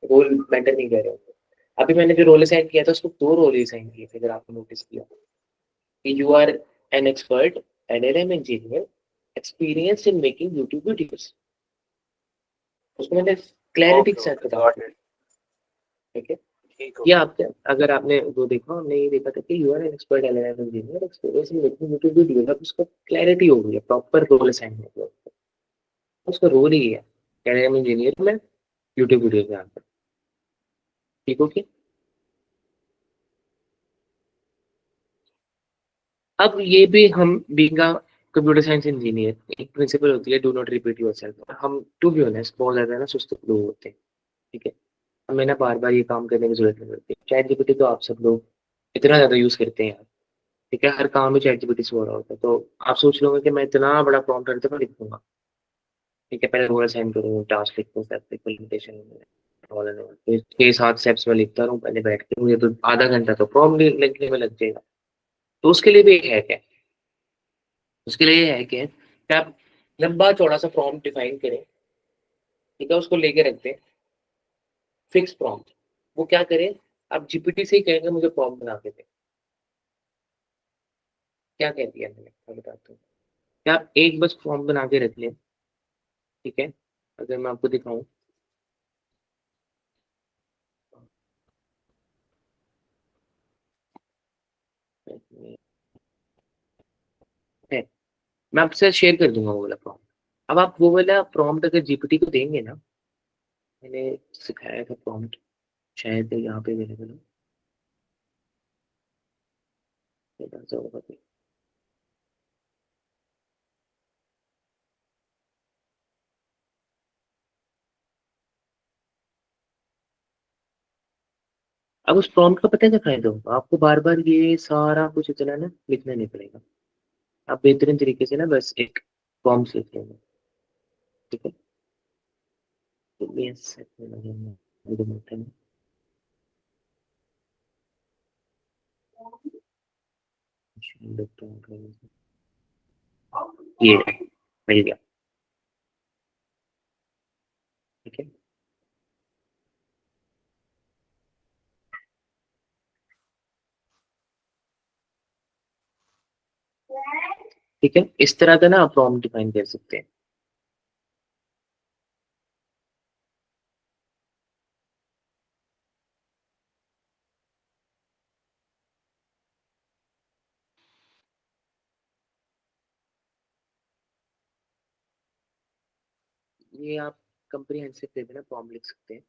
रोल मैटर नहीं कर रहे होते। अभी मैंने जो रोल साइन किया था उसको 2 रोल ही साइन किए थे, अगर आपने नोटिस किया कि you are an expert LLM engineer experience in making YouTube videos. उसको मैंने क्लैरिटी के ओके साथ ओके बता गॉट दिया। इट। ठीक है, ठीक ये ओके। आपके, अगर आपने वो देखा, हमने ये देखा था कि you are an expert LLM engineer experience in making YouTube videos, अब उसको क्लैरिटी हो गई है, प्रॉपर रोल साइन हो गया, उसका रोल ही है एलएलएम इंजीनियर में यूट्यूब वीडियो पे आता है। ठीक हो? अब ये भी हम being a computer science engineer, एक प्रिंसिपल होती है, डू नॉट रिपीट योरसेल्फ। हम टू बी ऑनेस्ट बहुत ज्यादा ना सुस्त लोग होते हैं। ठीक है, हमें ना बार बार ये काम करने की जरूरत नहीं पड़ती। चैट जीपीटी तो आप सब लोग इतना ज्यादा यूज करते हैं यार। ठीक है, हर काम में चैट जीपीटी से हो रहा होता है, तो आप सोच लोगे कि मैं इतना बड़ा प्रॉम्प्ट हर दफा लिख दूंगा। ठीक है, पहले रोल असाइन करूँ, टास्क लिखूँ, फिर इम्प्लीमेंटेशन, ऑल एंड ऑल, फिर 6-7 स्टेप्स में लिखता रहूँ पहले बैठ के, मुझे तो आधा घंटा तो प्रॉम्प्ट लिखने में लग जाएगा। तो उसके लिए भी एक हैक है। उसके लिए ये है कि आप लंबा चौड़ा सा प्रॉम्प्ट डिफाइन करें। ठीक है, उसको लेके रख दें, फिक्स प्रॉम्प्ट। वो क्या करें, आप जीपीटी से ही कहेंगे मुझे प्रॉम्प्ट बना के दे। क्या कहती है, मैं बताता हूँ। क्या आप एक बस प्रॉम्प्ट बना के रख लें। ठीक है, अगर मैं आपको दिखाऊं, है, मैं आपसे शेयर कर दूंगा वो वाला प्रॉम्प्ट। अब आप वो वाला प्रॉम्प्ट अगर जीपीटी को देंगे ना, मैंने सिखाया था प्रॉम्प्ट, शायद यहाँ पे अवेलेबल हो, थोड़ा सा होगा तो। अब उस प्रॉम्प्ट का पता है क्या फायदा होगा आपको, बार बार ये सारा कुछ इतना ना लिखना नहीं पड़ेगा। आप बेहतरीन तरीके से ना बस एक प्रॉम्प्ट लिख लेंगे। ठीक है, तो ये सेट में लगेगा, मुझे मिलता है। ये मिल गया। ठीक है, ठीक है, इस तरह का ना आप प्रॉम्प्ट डिफाइन कर सकते हैं। ये आप कंप्रीहेंसिव वे में ना प्रॉम्प्ट लिख सकते हैं।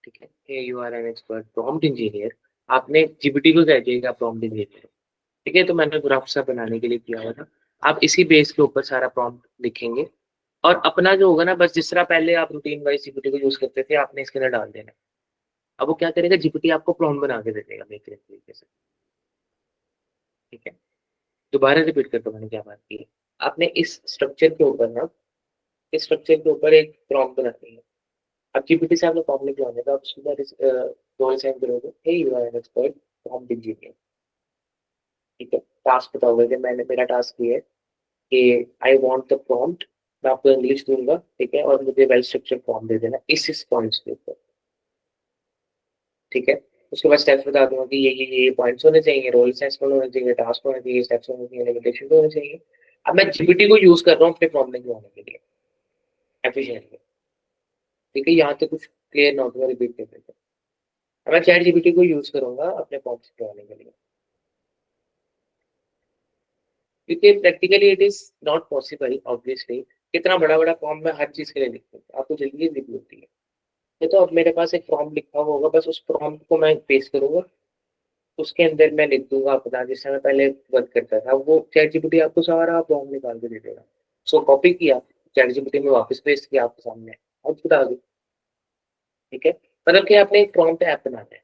ठीक है, hey you are an expert prompt engineer, आपने जीपीटी को कह दिया कि आप प्रॉम्प्ट इंजीनियर। ठीक है, तो मैंने ग्राफ सा बनाने के लिए किया हुआ था। आप इसी बेस के ऊपर सारा प्रॉम्प्ट लिखेंगे, और अपना जो होगा ना, बस जिस तरह पहले आप रूटीन वाइज जीपीटी को यूज करते थे, आपने इसके अंदर डाल देना। अब वो क्या करेगा, जीपीटी आपको प्रॉम्प्ट बना के दे देगा बेहतरीन तरीके से। ठीक है, दोबारा रिपीट करता हूँ मैंने क्या बात की है। आपने इस स्ट्रक्चर के ऊपर ना, इस स्ट्रक्चर के ऊपर एक प्रॉम्प्ट बनानी है। अब जीपीटी से आपने प्रॉम्प्ट लिखवाने का, आप उसके बाद रोल साइन करोगे, hey you are an expert prompt engineer. ठीक है, टास्क बताओगे कि मैंने, मेरा टास्क ये है कि आई वांट द प्रॉम्प्ट, मैं आपको इंग्लिश दूंगा। ठीक है, और मुझे वेल स्ट्रक्चर फॉर्म दे देना इस पॉइंट्स के ऊपर। ठीक है, उसके बाद स्टेप्स बता दूंगा कि ये पॉइंट्स होने चाहिए, रोल असेसमेंट होने चाहिए, टास्क होने चाहिए, स्टेप्स होने चाहिए, लिमिटेशन होने चाहिए। अब मैं जीपीटी को यूज कर रहा हूँ अपने प्रॉब्लम लिखवाने के लिए एफिशिएंटली। ठीक है, यहाँ तक कुछ क्लियर ना हो तो मैं रिपीट कर देता हूँ। अब मैं चैट जीपीटी को यूज करूंगा अपने प्रॉब्लम्स लिखवाने के लिए, क्योंकि practically it is not possible obviously. कितना बड़ा बड़ा फॉर्म में हर चीज के लिए लिखते हैं, आपको जल्दी लिख होती है। ये तो अब मेरे पास एक फॉर्म लिखा हुआ होगा, बस उस फॉर्म को मैं पेस्ट करूंगा, उसके अंदर मैं लिख दूंगा अपना, जिससे मैं पहले वर्क करता था। वो चैट जीपीटी आपको सारा फॉर्म निकाल के दे देगा। सो कॉपी किया, चैट जीपीटी में वापस पेस्ट किया आपके सामने, आउटपुट आ गई। ठीक है, मतलब कि आपने एक प्रॉम्प्ट ऐप बनाना है।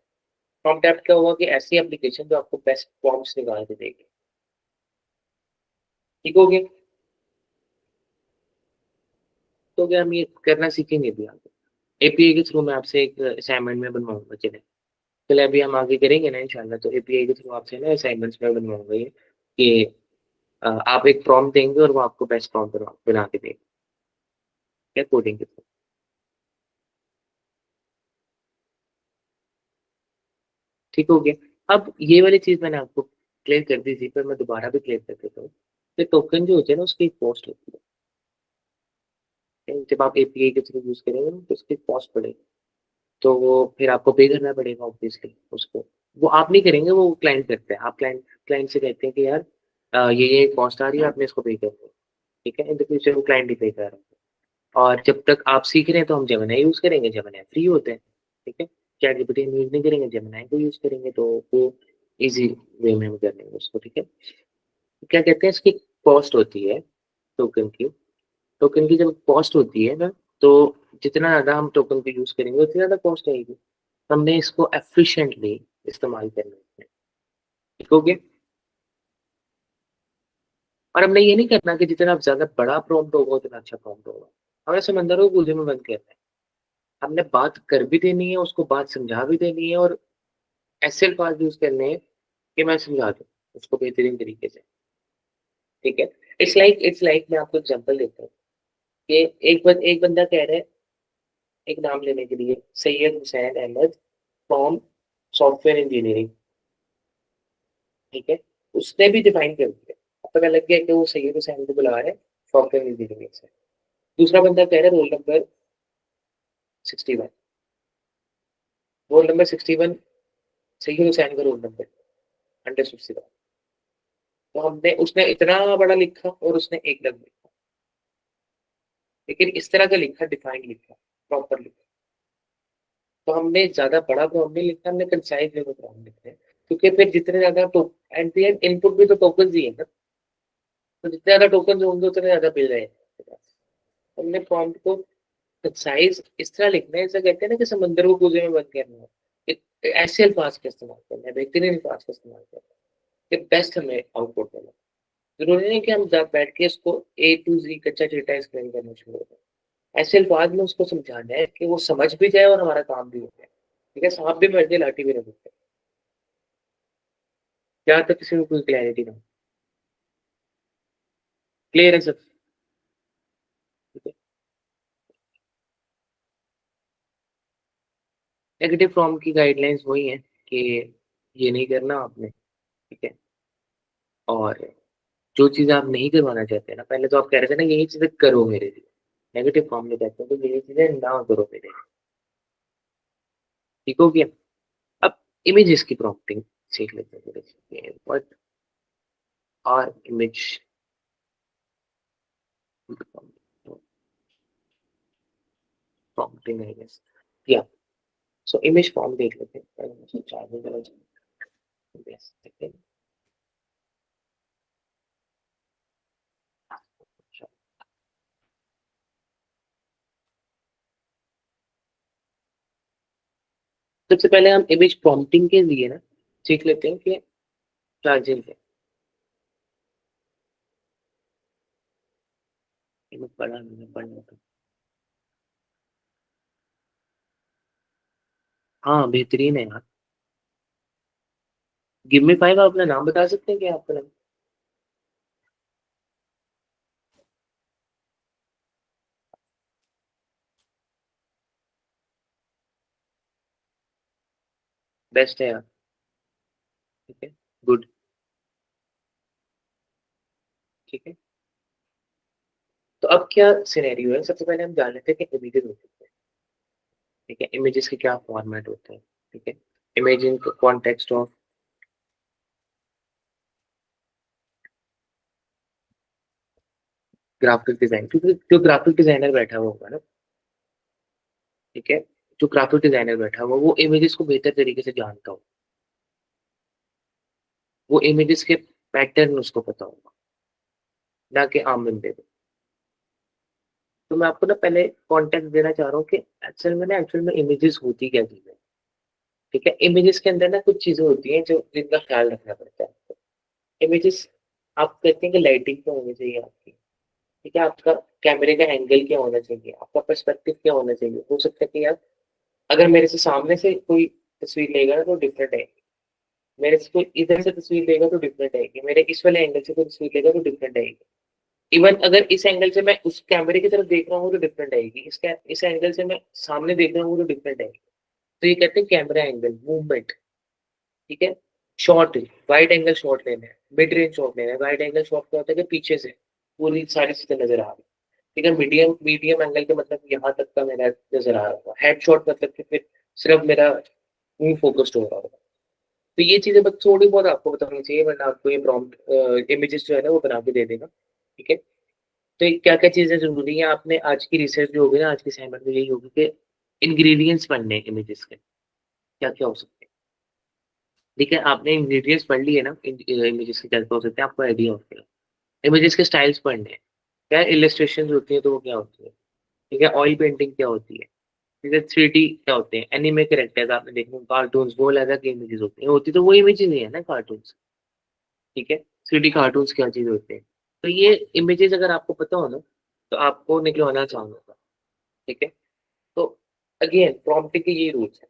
प्रॉम्प्ट ऐप क्या होगा कि ऐसी एप्लीकेशन जो आपको बेस्ट प्रॉम्प्ट्स निकाल के देगी। ठीक हो गया, तो क्या हम ये करना सीखेंगे भी आगे। एपीआई के थ्रू मैं आपसे एक असाइनमेंट में बनवाऊंगा, चले चलिए अभी हम आगे करेंगे ना इंशाल्लाह, तो एपीआई के थ्रू आपसे ना असाइनमेंट्स में बनवाऊंगा ये कि आप एक प्रॉम्प्ट देंगे और वो आपको बेस्ट प्रॉम्प्ट बना के देगा, क्या कोडिंग के थ्रू। ठीक हो गया। अब ये वाली चीज मैंने आपको क्लियर कर दी थी, पर मैं दोबारा भी क्लियर कर देता हूँ कि टोकन जो होते हैं ना उसकी एक कॉस्ट होती है। जब आप एपीआई के थ्रू यूज करेंगे ना तो उसकी कॉस्ट पड़ेगी, तो वो फिर आपको पे करना पड़ेगा ऑब्वियसली उसको। वो आप नहीं करेंगे, वो क्लाइंट करते हैं। आप क्लाइंट क्लाइंट से कहते हैं कि यार ये कॉस्ट आ रही है, आपने इसको पे कर दो। ठीक है, इन द फ्यूचर वो क्लाइंट ही पे कर रहा है। और जब तक आप सीख रहे हैं तो हम जेमिनी यूज करेंगे, जेमिनी फ्री होते हैं। ठीक है, चैट जीपीटी हम यूज नहीं करेंगे, जेमिनी को यूज करेंगे, तो वो इजी वे में हम कर लेंगे उसको। ठीक है, तो क्या कहते हैं, इसकी कॉस्ट होती है टोकन की। टोकन की जब कॉस्ट होती है ना, तो जितना ज्यादा हम टोकन को यूज करेंगे उतनी ज्यादा कॉस्ट आएगी। हमने इसको एफिशिएंटली इस्तेमाल करना है। ठीक हो गया। और हमने ये नहीं करना कि जितना ज्यादा बड़ा प्रॉम्प्ट होगा उतना अच्छा प्रॉम्प्ट होगा। हमें समंदरों को कूजे में बंद करना है। हमने बात कर भी देनी है, उसको बात समझा भी देनी है, और ऐसे अल्फाज यूज करने हैं कि मैं समझा दूं उसको बेहतरीन तरीके से। ठीक है, इट्स लाइक मैं आपको एग्जांपल देता हूँ कि एक बंदा कह रहा है, एक नाम लेने के लिए, Syed Hussain Ahmed from software engineering. ठीक है, उसने भी डिफाइन कर दिया, अब पता लग गया कि वो सैयद हुसैन को बुला रहे हैं सॉफ्टवेयर इंजीनियरिंग से। दूसरा बंदा कह रहा है roll number 61, roll number 61 Syed Hussain का रोल नंबर अंडर 61। तो हमने उसने इतना बड़ा लिखा और उसने एक लग लिखा, लेकिन इस तरह का लिखा, डिफाइंड लिखा, प्रॉपर लिखा। तो हमने ज्यादा बड़ा प्रॉब्लम नहीं लिखा, हमने कंसाइज लेवल प्रॉब्लम लिखा है, क्योंकि फिर जितने ज्यादा एट द एंड इनपुट भी तो टोकन ही है ना, तो जितने ज्यादा टोकन होंगे उतने ज्यादा बिल रहेगा। हमने प्रॉम्प्ट को कंसाइज इस तरह लिखना है, जैसे कहते हैं ना कि समंदर को कूजे में बंद करना है। ऐसे अल्फाज का इस्तेमाल करना है, बेहतरीन अल्फाज का इस्तेमाल करना है कि बेस्ट हमें आउटपुट देना है। जरूरी नहीं कि हम जब बैठ के इसको ए टू जी कच्चा चिट्टा एक्सप्लेन करना शुरू करें। ऐसे अल्फाज में उसको समझाना है कि वो समझ भी जाए और हमारा काम भी हो जाए। ठीक है, सांप भी मर जाए लाठी भी रख सकते हैं। क्या तक किसी को कोई क्लैरिटी ना, क्लियर है सब? ठीक है, नेगेटिव फॉर्म की गाइडलाइंस वही है कि ये नहीं करना आपने। ठीक है, और जो चीज़ आप नहीं करवाना चाहते ना, पहले तो आप कह रहे थे ना यही चीज़ें करो मेरे लिए, नेगेटिव फॉर्म में कहते हैं तो यही चीज़ें ना करो मेरे लिए। ठीक हो गया। अब इमेजेस की प्रॉम्प्टिंग सीख लेते हैं थोड़ी सी। What are image prompting, I guess. या सो इमेज फॉर्म देख लेते हैं, पहले मुझे चार्जिंग करना चाहिए। Yes, second. अच्छा, सबसे पहले हम इमेज प्रॉम्प्टिंग के लिए ना सीख लेते हैं कि चार्जिंग है। इमेज पढ़ा मैंने, पढ़ना था। हाँ बेहतरीन है यार। गिव मी फाइव, आप अपना नाम बता सकते हैं क्या आपका नाम? बेस्ट है यार। ठीक है, गुड। ठीक है, तो अब क्या सिनेरियो है, सबसे पहले हम जान लेते हैं कि इमेजेस होते हैं। ठीक है, इमेजेस के क्या फॉर्मेट होते हैं। ठीक है, image in context of graphic design, क्योंकि जो ग्राफिक डिजाइनर बैठा हुआ होगा ना, ठीक है, जो ग्राफिक डिजाइनर बैठा हुआ वो इमेजेस को बेहतर तरीके से जानता हो, वो इमेजेस के पैटर्न उसको पता होगा, ना कि आम बंदे को। तो मैं आपको ना पहले कॉन्टेक्स्ट देना चाह रहा हूँ कि एक्चुअल में इमेजेस होती क्या चीज है। ठीक है, इमेजेस के अंदर ना कुछ चीजें होती हैं जो जिनका ख्याल रखना पड़ता है। इमेजेस, आप कहते हैं कि लाइटिंग क्या होनी चाहिए आपकी। ठीक है, आपका कैमरे का एंगल क्या होना चाहिए, आपका पर्सपेक्टिव क्या होना चाहिए। हो सकता है कि यार अगर मेरे से सामने से कोई तस्वीर लेगा तो डिफरेंट है, मेरे को इधर से तस्वीर लेगा तो डिफरेंट आएगी, मेरे इस वाले एंगल से कोई तस्वीर लेगा तो डिफरेंट आएगी। इवन अगर इस एंगल से मैं उस कैमरे की तरफ देख रहा हूँ तो डिफरेंट आएगी, इस एंगल से मैं सामने देख रहा हूँ तो डिफरेंट आएगी। तो ये कहते हैं कैमरा एंगल मूवमेंट। ठीक है, शॉर्ट वाइड एंगल शॉट लेना है, मिड रेंज शॉट लेना है। वाइड एंगल शॉट क्या होता है कि पीछे से पूरी सारी चीजें नजर आ रही। ठीक है, मीडियम मीडियम एंगल के मतलब यहाँ तक का मेरा नजर आ रहा होगा। हेड शॉट मतलब कि फिर सिर्फ मेरा मुंह फोकस्ड हो रहा होगा। तो ये चीजें बस थोड़ी बहुत आपको बतानी चाहिए, वरना आपको ये प्रॉम्प्ट इमेजेस जो है ना वो बना के दे देगा। ठीक है, तो क्या क्या चीजें जरूरी है, आपने आज की रिसर्च जो होगी ना, आज की असाइनमेंट में यही होगी कि इंग्रेडिएंट्स पढ़ने इमेजेस के क्या क्या हो सकते हैं। ठीक है, आपने इंग्रेडिएंट्स पढ़ लिए ना इमेजेस के क्या क्या हो सकते हैं, आपको आइडिया हो गया। इमेजेस के स्टाइल्स पढ़ने हैं, क्या इलस्ट्रेशन होती है तो वो क्या होती है। ठीक है, ऑयल पेंटिंग क्या होती है। ठीक है, 3D क्या होते हैं, एनिमे कैरेक्टर्स आपने देखे, कार्टून्स, वो अलग इमेजेस होती है, होती तो वो इमेजेस ही है ना कार्टून्स। ठीक है, 3D कार्टून्स क्या चीज होते हैं। तो ये इमेजेस अगर आपको पता हो ना तो आपको निकलवाना आसान होगा। ठीक है, तो अगेन प्रॉम्प्टिंग के ये रूल्स है,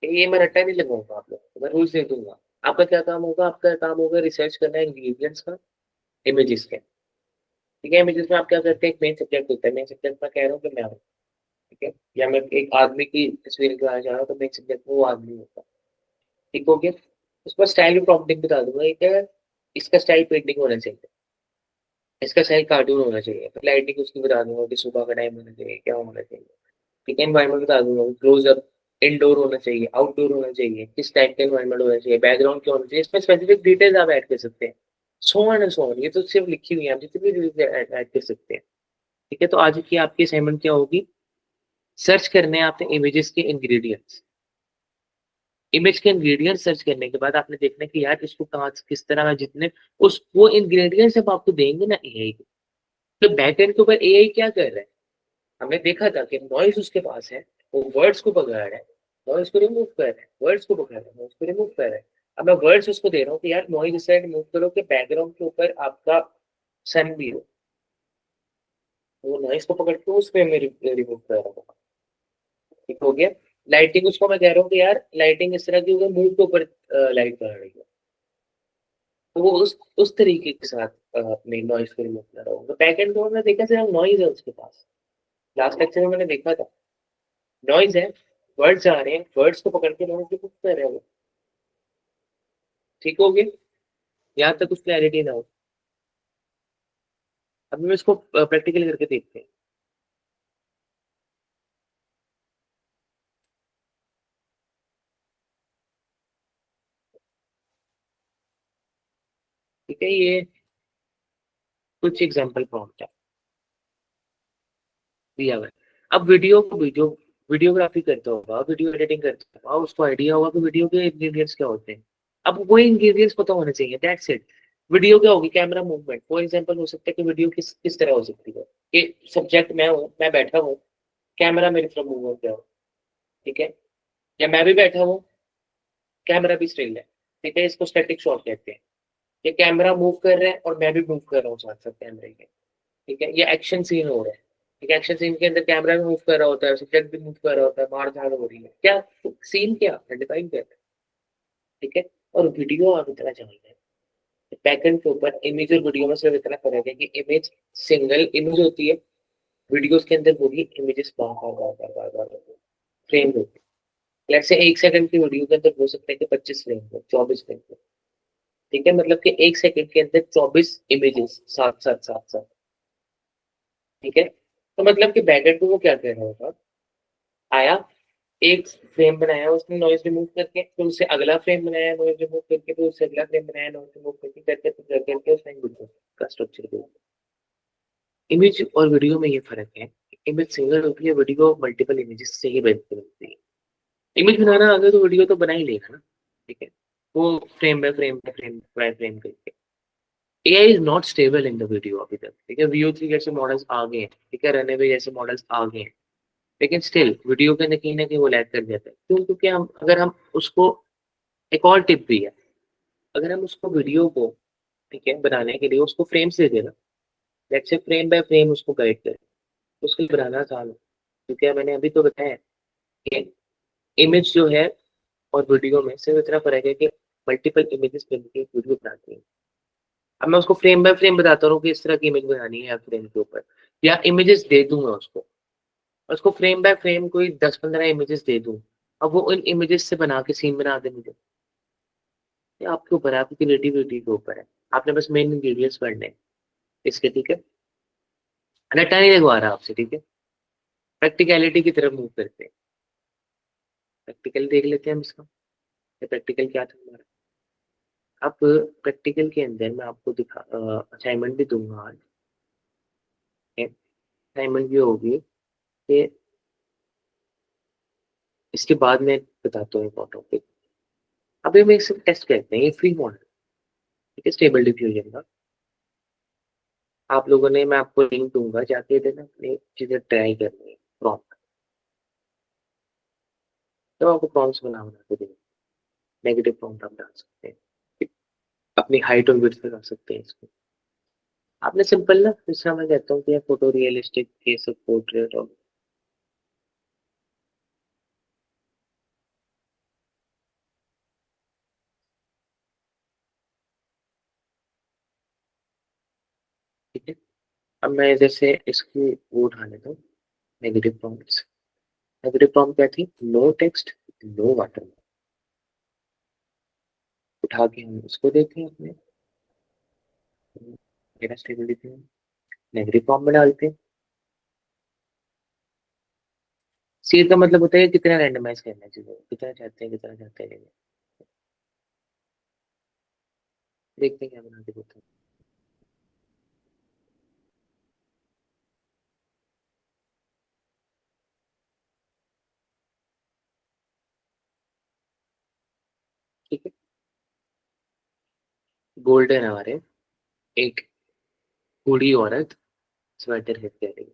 ये मैं रट्टा नहीं लगाऊंगा आप लोग को, मैं रूल्स दे दूंगा। आपका क्या काम होगा, आपका काम होगा रिसर्च करना है इंग्रेडिएंट्स का, इमेजेस के। ठीक है, इमेजेस में आप क्या करते हैं, एक मेन सब्जेक्ट होता है, मेन सब्जेक्ट मैं कह रहा हूँ कि मैं हूँ। ठीक है, या मैं एक आदमी की तस्वीर निकलना चाह रहा हूँ तो मेन सब्जेक्ट में वो आदमी होगा। ठीक हो गया, उस पर स्टाइल भी प्रॉम्प्टिंग बता दूंगा, एक है इसका स्टाइल पेंटिंग होना चाहिए, इसका स्टाइल कार्टून होना चाहिए, फिर लाइटिंग उसकी बता दूंगा कि सुबह का टाइम होना चाहिए, क्या होना चाहिए। ठीक है, एनवायरमेंट बता दूंगा, क्लोज अप इंडोर होना चाहिए, आउटडोर होना चाहिए, किस टाइप का एनवायरमेंट होना चाहिए, बैकग्राउंड क्या होना चाहिए, इसमें स्पेसिफिक डिटेल्स आप ऐड कर सकते हैं। सो एंड सो ऑन, ये तो सिर्फ लिखी हुई है, आप जितनी भी डिटेल्स ऐड कर सकते हैं। ठीक है, तो आज की आपकी असाइनमेंट क्या होगी, सर्च करने हैं आपने इमेजेस के इंग्रेडिएंट्स। इमेज के इंग्रेडिएंट्स सर्च करने के बाद आपने देखना है कि यार इसको कहाँ किस तरह मैं जितने उस वो इंग्रेडिएंट्स जब आपको देंगे ना एआई को, तो बैकएंड के ऊपर एआई क्या कर रहा है, हमने देखा था कि नॉइज उसके पास है, वो वर्ड्स को पकड़ रहा है, नॉइज को रिमूव कर रहा है, वर्ड्स को पकड़ रहा है, नॉइज को रिमूव कर रहा है। अब मैं वर्ड्स उसको दे रहा हूँ कि यार नॉइज इस साइड रिमूव करो कि बैकग्राउंड के ऊपर आपका सन भी हो, तो वो नॉइज को पकड़ के उस पे मैं रिमूव कर रहा हूँ। ठीक हो गया, लाइटिंग उसको मैं कह रहा हूँ कि यार लाइटिंग इस तरह की होगी, मूव के ऊपर लाइट पड़ रही है, तो वो उस तरीके के साथ अपनी नॉइज को रिमूव कर रहा हूँ। तो बैकएंड को हमने देखा सिर्फ नॉइज है उसके पास, लास्ट लेक्चर में मैंने देखा था नॉइज है, वर्ड्स आ रहे हैं, वर्ड्स को पकड़ के नॉइज रिमूव कर रहे हैं वो। ठीक हो गया, यहाँ तक कुछ क्लैरिटी ना हो। अब हम इसको प्रैक्टिकल करके देखते हैं। ठीक है, ये कुछ एग्जांपल प्रॉम्प्ट है दिया हुआ है। अब वीडियो को वीडियोग्राफी करता होगा, वीडियो एडिटिंग करता होगा, उसको आइडिया होगा कि वीडियो के इंग्रेडिएंट्स क्या होते हैं। अब वो इंग्रेडिएंट्स पता होने चाहिए, दैट्स इट। वीडियो क्या होगी, कैमरा मूवमेंट फॉर एग्जांपल हो सकता है कि वीडियो किस किस तरह हो सकती है कि सब्जेक्ट मैं हूँ, मैं बैठा हूँ, कैमरा मेरी तरफ मूव हो गया हो। ठीक है, या मैं भी बैठा हूँ, कैमरा भी स्टिल है। ठीक है, इसको स्टैटिक शॉट कहते हैं। ये कैमरा मूव कर रहा है और मैं भी मूव कर रहा हूँ साथ साथ कैमरे के। ठीक है, ये एक्शन सीन हो रहा है। एक एक्शन सीन के अंदर कैमरा भी मूव कर रहा होता है, सब्जेक्ट भी मूव कर रहा होता है, मार धाड़ हो रही है, क्या सीन क्या डिफाइन करता है। ठीक है, और वीडियो आप इतना जानते हैं, पैटर्न के ऊपर इमेज और वीडियो में सिर्फ इतना फर्क है कि इमेज सिंगल इमेज होती है, वीडियोस के अंदर पूरी इमेजेस बार बार बार बार बार बार फ्रेम होती है। लेट्स से 1 सेकंड की वीडियो के अंदर हो सकता है कि 25 फ्रेम हो, 24 फ्रेम हो। ठीक है, मतलब कि 1 सेकंड के अंदर 24 इमेजेस साथ साथ साथ साथ। ठीक है, तो मतलब कि बैकएंड को वो क्या कह रहा होगा, आया एक फ्रेम बनाया उसने नॉइज रिमूव करके, फिर उससे अगला फ्रेम बनाया नॉइज रिमूव करके, फिर उससे अगला फ्रेम बनाया नॉइज रिमूव करके, करके करके उसने वीडियो का स्ट्रक्चर दिया। इमेज और वीडियो में ये फर्क है, इमेज सिंगल होती है, वीडियो मल्टीपल इमेजेस से ही बनती है। इमेज बनाना अगर तो वीडियो तो बना ही लेगा ना। ठीक है, वो frame by frame by frame by frame करके। AI is not stable in the video अभी तक। ठीक है, VO3 जैसे मॉडल्स आ गए हैं, ठीक है, रनअवे जैसे मॉडल्स आ गए हैं, लेकिन स्टिल वीडियो के अंदर कहीं ना कहीं वो लैग कर जाता है। क्यों, क्योंकि हम अगर हम उसको, एक और टिप भी है, अगर हम उसको वीडियो को, ठीक है, बनाने के लिए उसको फ्रेम से देना, let's say frame by frame उसको गाइड करें, उसको बनाना आसान है। क्योंकि मैंने अभी तो बताया कि इमेज जो है और वीडियो में सिर्फ इतना फर्क है कि मल्टीपल इमेजेस मिलकर एक वीडियो बनाती है। अब मैं उसको फ्रेम बाय फ्रेम बताता रहूँ कि इस तरह की इमेज बनानी है या फ्रेम के ऊपर, या इमेजेस दे दूँ मैं उसको फ्रेम बाय फ्रेम कोई 10-15 इमेजेस दे दूँ। अब वो उन इमेजेस से बना के सीन बना दे मुझे। ये आपके ऊपर है, आपकी क्रिएटिविटी के ऊपर है। आपने बस मेन इंग्रीडिएंट्स पढ़ने हैं इसके, ठीक है? रट्टा नहीं लगवा रहा आपसे, ठीक है? प्रैक्टिकैलिटी की तरफ मूव करते हैं। प्रैक्टिकल देख लेते हैं हम इसका। ये प्रैक्टिकल क्या था हमारा? अब प्रैक्टिकल के अंदर मैं आपको असाइनमेंट भी दूँगा आज। असाइनमेंट ये होगी कि इसके बाद मैं बताता हूँ एक और टॉपिक। अभी हम एक सिर्फ टेस्ट करते हैं, ये फ्री मॉडल, ठीक है? स्टेबल डिफ्यूजन का। आप लोगों ने, मैं आपको लिंक दूँगा, जाके इधर ना अपनी चीज़ें ट्राई करनी है, प्रॉम्प्ट। तो आपको प्रॉम्प्ट्स बना-बना के देंगे। नेगेटिव प्रॉम्प्ट आप डाल सकते हैं। ठीक? अपनी हाइट और विड्थ लगा सकते हैं इसमें। आपने सिंपल ना, जैसा मैं कहता हूँ कि photo realistic case of portrait और ठीक है? अब मैं इधर से इसकी वो उठा लेता हूँ, नेगेटिव प्रॉम्प्ट्स। नेगेटिव प्रॉम्प्ट क्या थी? No text, no watermark. उठा के हम उसको देखें अपने मेरा स्टेबल डिफयूजन, नेगेटिव प्रॉम्प्ट में डालते हैं। सी का मतलब होता है कितना रैंडमाइज करना चाहिए, कितना चाहते हैं, कितना चाहते हैं लेंगे। देखते हैं क्या बना के देते हैं। ठीक है? गोल्डन आवर है, एक बूढ़ी औरत स्वेटर खरीद के आ रही है।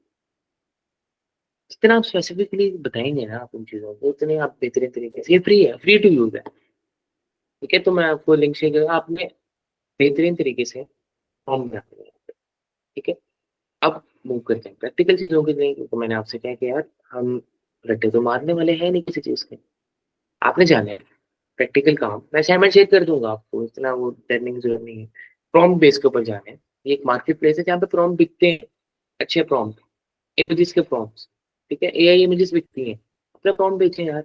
जितना आप स्पेसिफिकली बताएंगे ना आप उन चीज़ों को, उतने आप बेहतरीन तरीके से, ये फ्री है, फ्री टू यूज़ है, ठीक है? तो मैं आपको लिंक शेयर करूँगा, आपने बेहतरीन तरीके से फॉर्म बना के देना, ठीक है? अब मूव करते हैं प्रैक्टिकल चीज़ों के लिए। तो मैंने आपसे कहा कि यार हम रट्टे तो मारने वाले हैं नहीं किसी चीज़ के, आपने जाना है प्रैक्टिकल काम। मैं असाइनमेंट शेयर कर दूँगा आपको, इतना वो डरने की ज़रूरत नहीं है। प्रॉम्प्ट बेस के ऊपर जाना है। ये एक मार्केट प्लेस है जहाँ पे प्रॉम्प्ट बिकते हैं, अच्छे प्रॉम्प्ट, इमेजेस के प्रॉम्प्ट्स, ठीक है? एआई इमेजेस बिकती हैं, अपना प्रॉम्प्ट बेचें यार,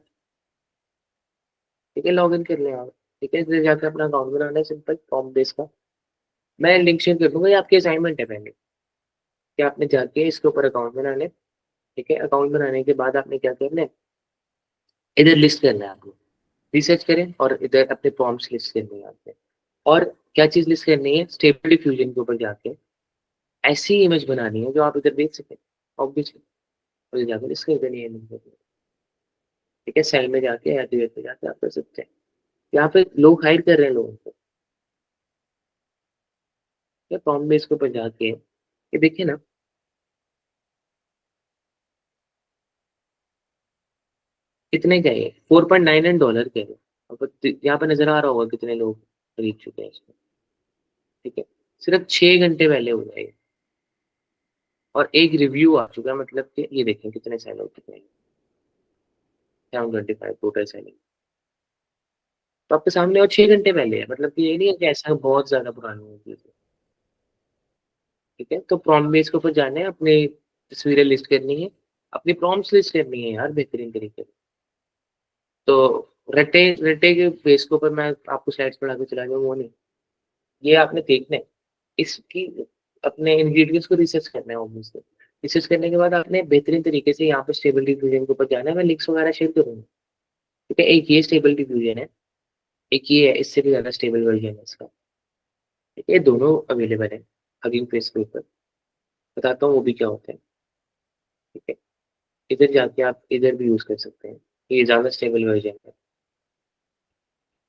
ठीक है? लॉगिन कर लें आप, ठीक है? फिर जाके अपना अकाउंट बनाना है सिंपल प्रॉम्प्ट बेस का। मैं लिंक शेयर कर दूँगा, ये आपकी असाइनमेंट है पहले, कि आपने जाके इसके ऊपर अकाउंट बनाना है, ठीक है? अकाउंट बनाने के बाद आपने क्या करना है, इधर लिस्ट करना है आपको, रिसर्च करें और इधर अपने प्रॉम्प्ट्स लिस्ट करनी है आपने। और क्या चीज़ लिस्ट करनी है, स्टेबल डिफ्यूजन के ऊपर जाके ऐसी इमेज बनानी है जो आप इधर देख सकें, ऑब्वियसली। और जाकर लिस्ट कर देनी है इमेज, ठीक है? सेल में जाके या डुएट पे जाके आप कर सकते हैं। यहाँ पे लोग हाइड कर रहे हैं लोगों को, या प्रॉम्प्ट बेस के ऊपर जाके ये देखिए ना, कितने का है ये? $4.99 का है। आपको यहाँ पे नज़र आ रहा होगा कितने लोग खरीद चुके हैं इसको, ठीक है? सिर्फ 6 घंटे पहले हुआ है ये, और एक रिव्यू आ चुका है, मतलब कि ये देखें कितने सेल हो चुके हैं, 725 टोटल सेलिंग। तो आपके सामने और 6 घंटे पहले है, मतलब कि ये नहीं है कि ऐसा बहुत ज़्यादा पुरानी है चीज़, ठीक है? तो प्रॉम्प्ट बेस के ऊपर जाना है, अपनी तस्वीरें लिस्ट करनी है, अपनी प्रॉम्प्ट्स लिस्ट करनी है यार बेहतरीन तरीके से। तो रट्टे रट्टे के बेस के ऊपर मैं आपको स्लाइड्स पढ़ा के चला जाऊँ वो नहीं, ये आपने देखना है। इसकी अपने इंग्रीडिएंट्स को रिसर्च करना है ऑब्वियसली। रिसर्च करने के बाद आपने बेहतरीन तरीके से यहाँ पे स्टेबल डिफ्यूजन के ऊपर जाना है, मैं लिंक्स वगैरह शेयर करूँगा, ठीक है? एक ये स्टेबल डिफ्यूजन है, एक ये है, इससे भी ज़्यादा स्टेबल वर्ज़न है इसका, ठीक है? ये दोनों अवेलेबल है हगिंग फेस के ऊपर, बताता हूँ वो भी क्या होता है, ठीक है? इधर जाके आप इधर भी यूज़ कर सकते हैं, ये ज़्यादा स्टेबल वर्ज़न है।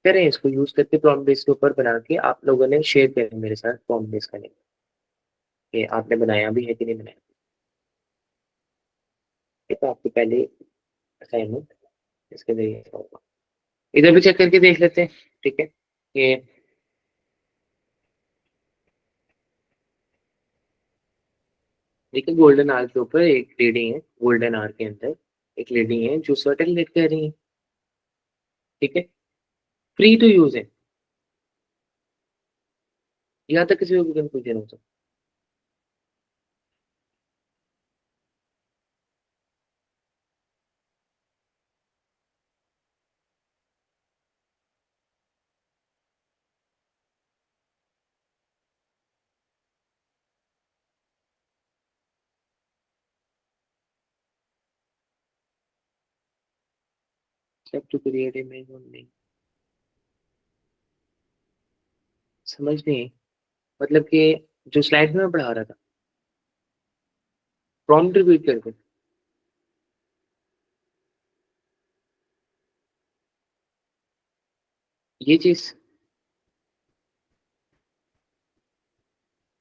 करें इसको यूज़ करके प्रॉम्प्ट बेस के ऊपर बना के आप लोगों ने शेयर करें मेरे साथ प्रॉम्प्ट बेस का लिंक, कि आपने बनाया भी है कि नहीं बनाया। ये तो आपकी पहली असाइनमेंट इसके ज़रिए होगा। इधर भी चेक करके देख लेते हैं, ठीक है? ये देखिए गोल्डन आवर के ऊपर एक लेडी है, गोल्डन आवर के अंदर एक लेडी है जो स्वेटर लेट कर रही है, ठीक है, फ्री टू यूज है। यहाँ तक किसी को कंफ्यूजन हो सकता है टू क्रिएट इमेज ओनली। समझ नहीं, मतलब कि जो स्लाइड में मैं पढ़ा रहा था, प्रॉम्प्ट रिपीट करके। ये चीज,